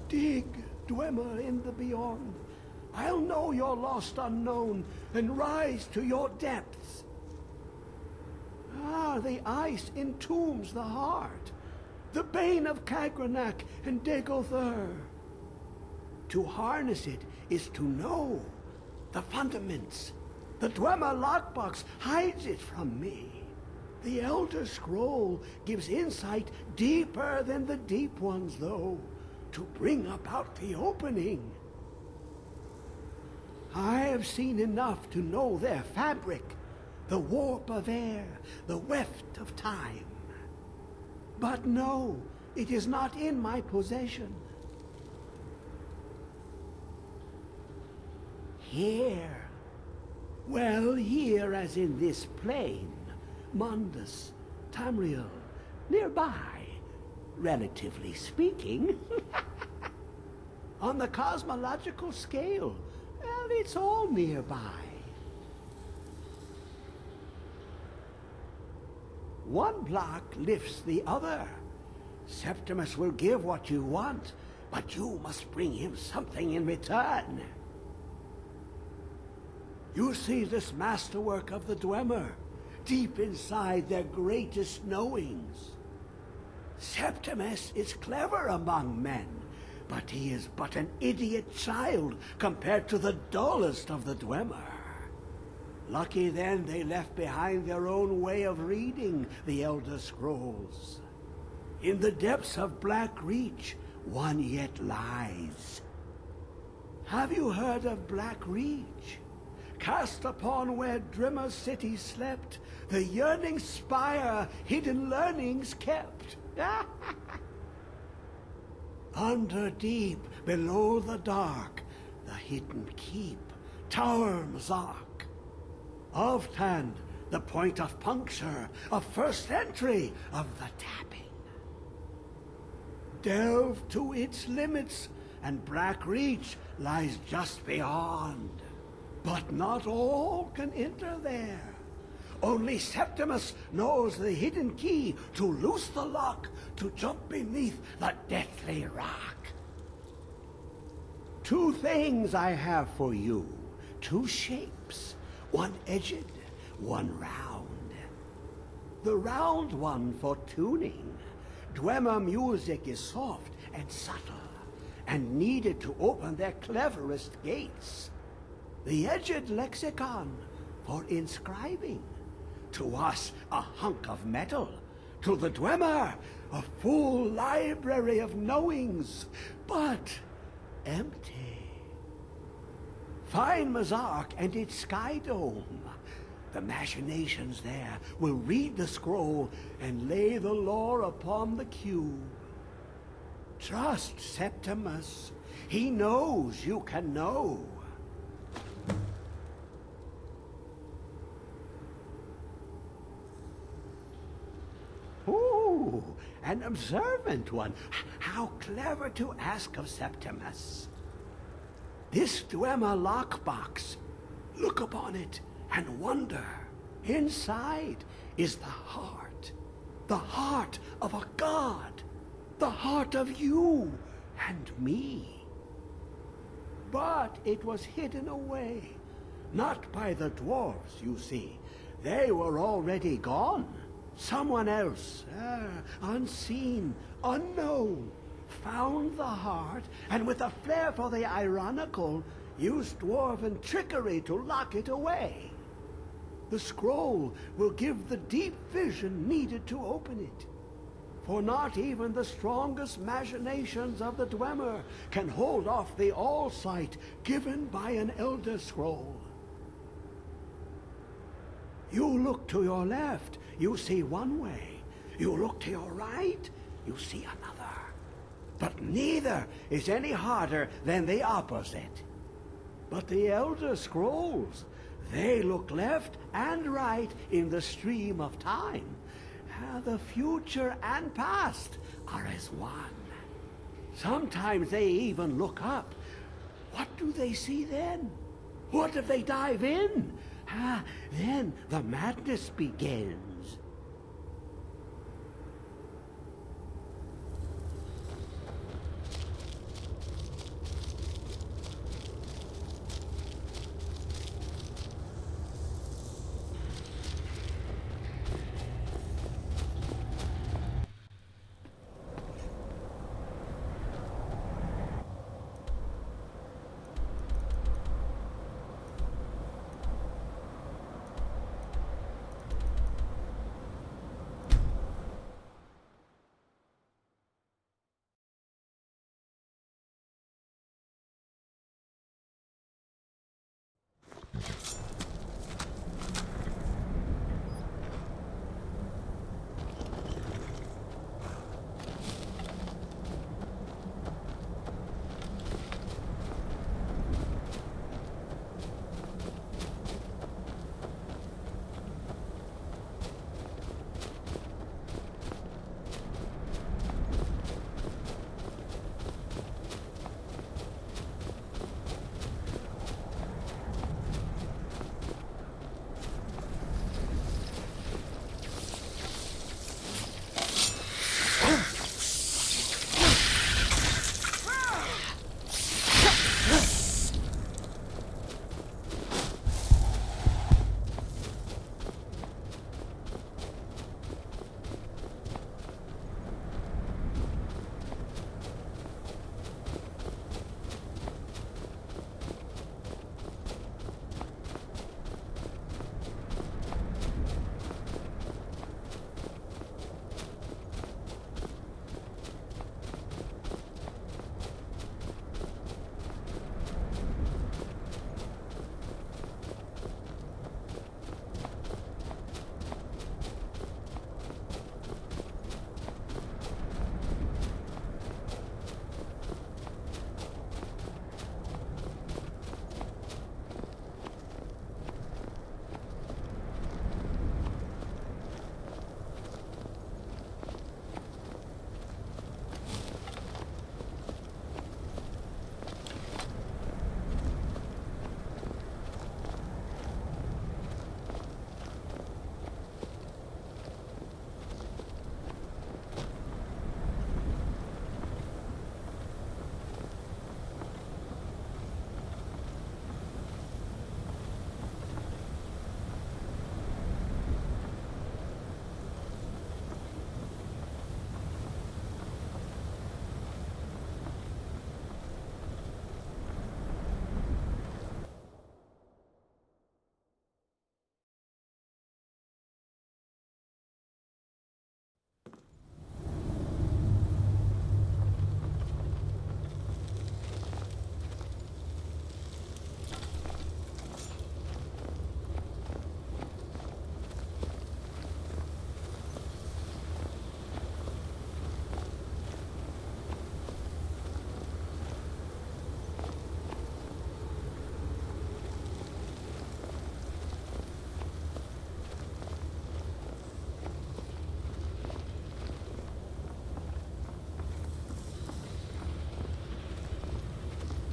Dig, Dwemer in the beyond. I'll know your lost unknown and rise to your depths. Ah, the ice entombs the heart, the bane of Kagranak and Degother. To harness it is to know the fundaments. The Dwemer lockbox hides it from me. The Elder Scroll gives insight deeper than the deep ones, though, to bring about the opening. I have seen enough to know their fabric, the warp of air, the weft of time. But no, it is not in my possession. Here. Well, here as in this plane, Mundus, Tamriel, nearby, relatively speaking. On the cosmological scale, well, it's all nearby. One block lifts the other. Septimus will give what you want, but you must bring him something in return. You see this masterwork of the Dwemer, deep inside their greatest knowings. Septimus is clever among men, but he is but an idiot child compared to the dullest of the Dwemer. Lucky then they left behind their own way of reading the Elder Scrolls. In the depths of Black Reach, one yet lies. Have you heard of Black Reach? Cast upon where Drimmer's city slept, the yearning spire hidden learnings kept. Under deep, below the dark, the hidden keep, Tower Mazark. Oftand, the point of puncture, of first entry of the tapping. Delve to its limits, and Black Reach lies just beyond. But not all can enter there. Only Septimus knows the hidden key to loose the lock, to jump beneath the deathly rock. 2 things I have for you, 2 shapes, one edged, one round. The round one for tuning. Dwemer music is soft and subtle, and needed to open their cleverest gates. The edged lexicon for inscribing. To us, a hunk of metal. To the Dwemer, a full library of knowings, but empty. Find Mazark and its sky dome. The machinations there will read the scroll and lay the lore upon the cube. Trust Septimus. He knows you can know. Ooh, an observant one. How clever to ask of Septimus. This Dwemer lockbox. Look upon it and wonder. Inside is the heart of a god, the heart of you and me. But it was hidden away, not by the dwarves, you see. They were already gone. Someone else, unseen, unknown, found the heart, and with a flair for the ironical, used dwarven trickery to lock it away. The scroll will give the deep vision needed to open it. For not even the strongest machinations of the Dwemer can hold off the all-sight given by an Elder Scroll. You look to your left, you see one way. You look to your right, you see another. But neither is any harder than the opposite. But the Elder Scrolls, they look left and right in the stream of time. The future and past are as one. Sometimes they even look up. What do they see then? What if they dive in? Then the madness begins.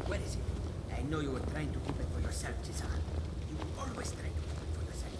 Where is it? I know you were trying to keep it for yourself, Cesar. You always try to keep it for yourself.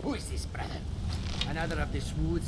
Who is this, brother? Another of the smooth...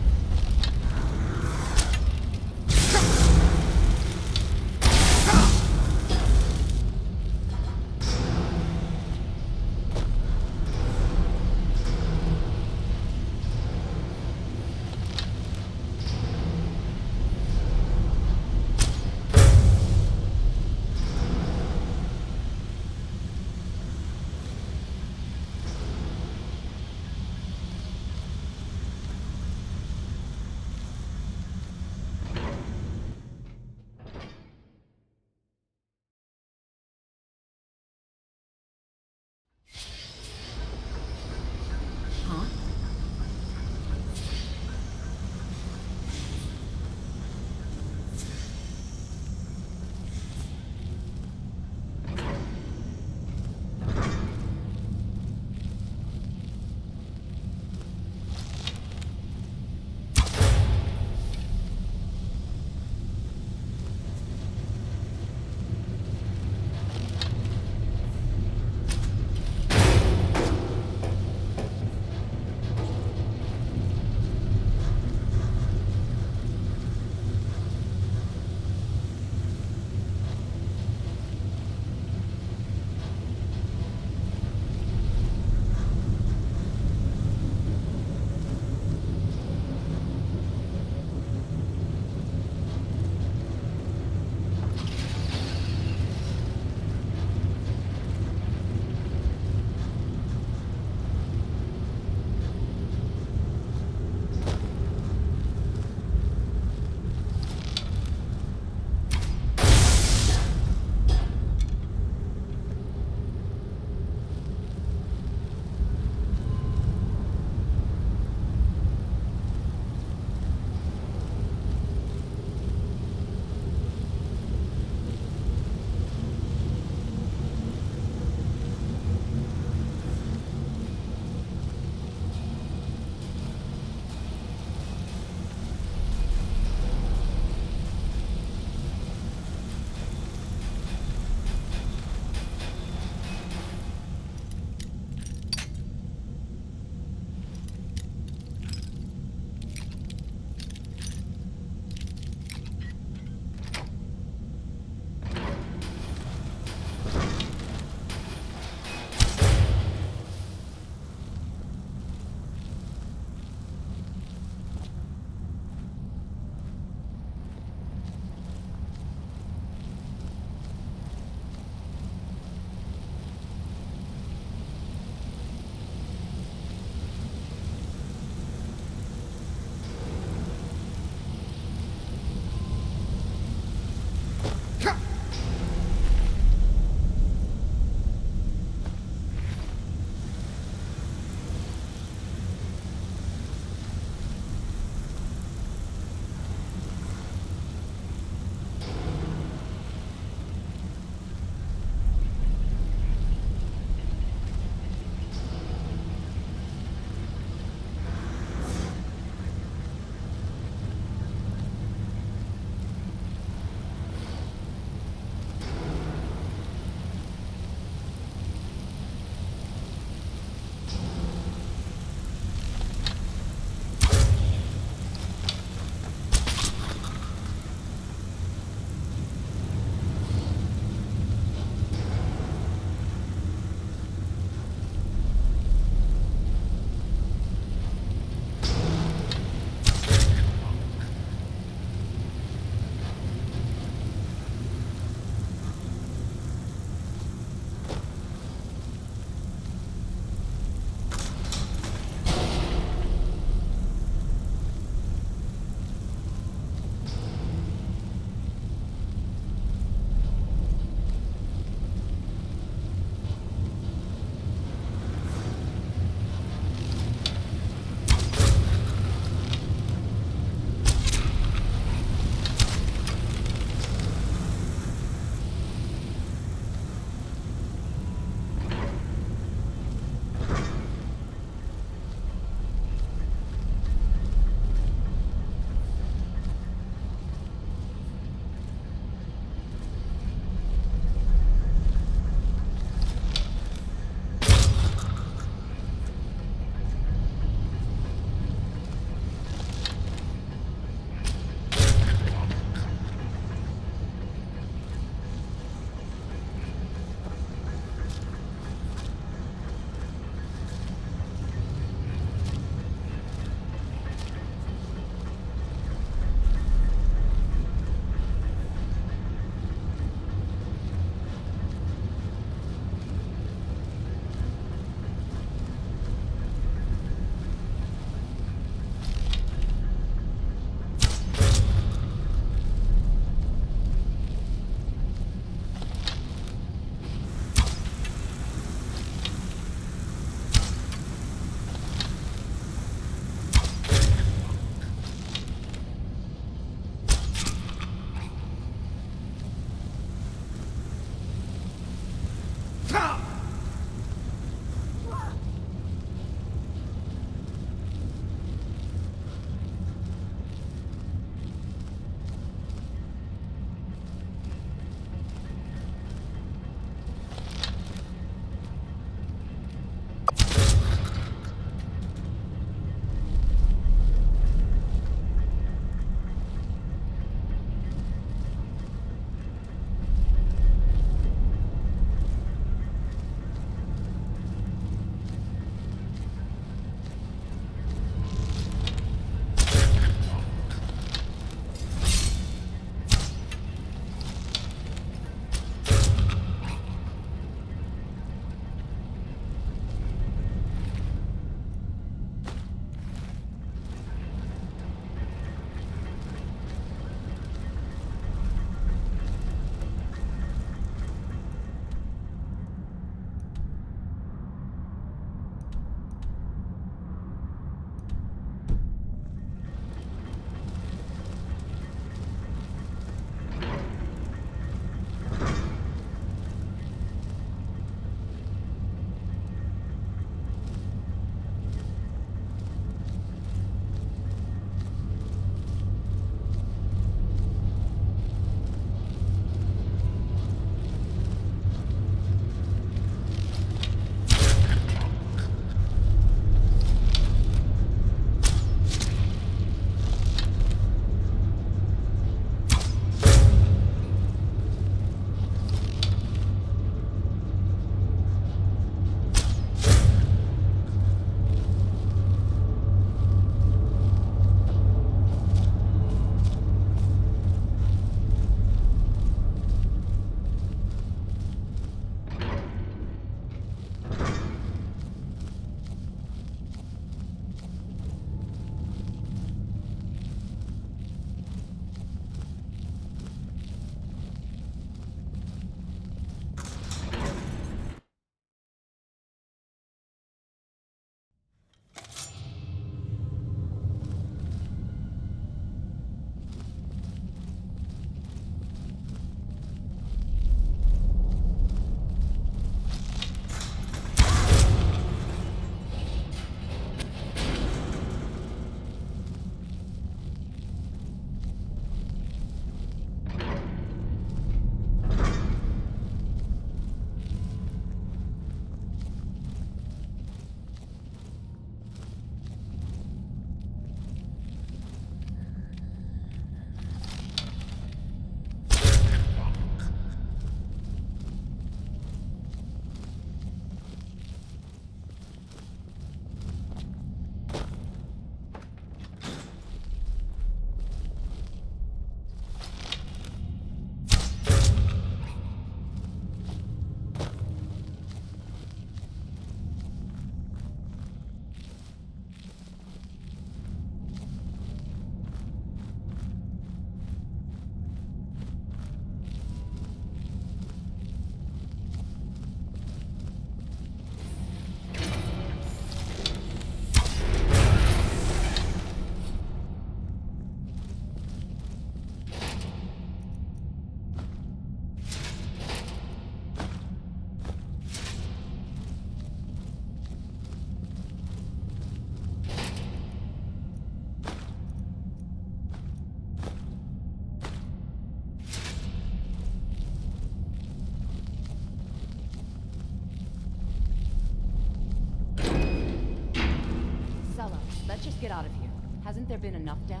Let's just get out of here. Hasn't there been enough death?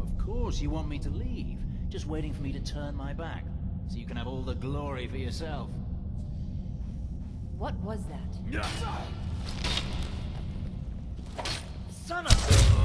Of course you want me to leave. Just waiting for me to turn my back, so you can have all the glory for yourself. What was that? Son of...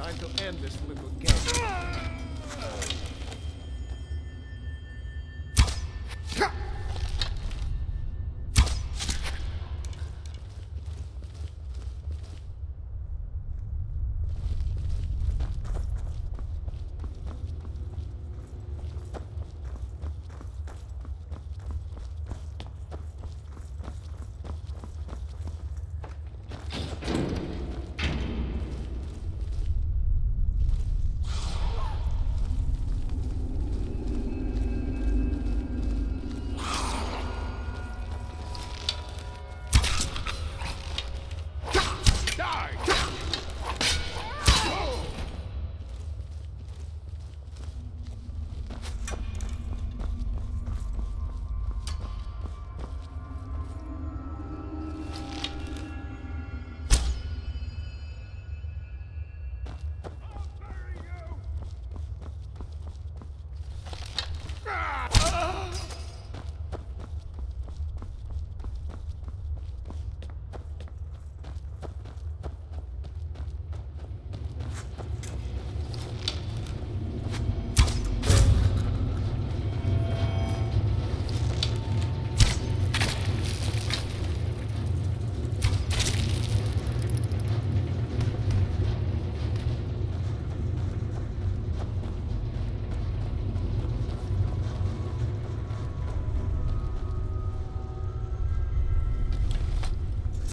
Time to end this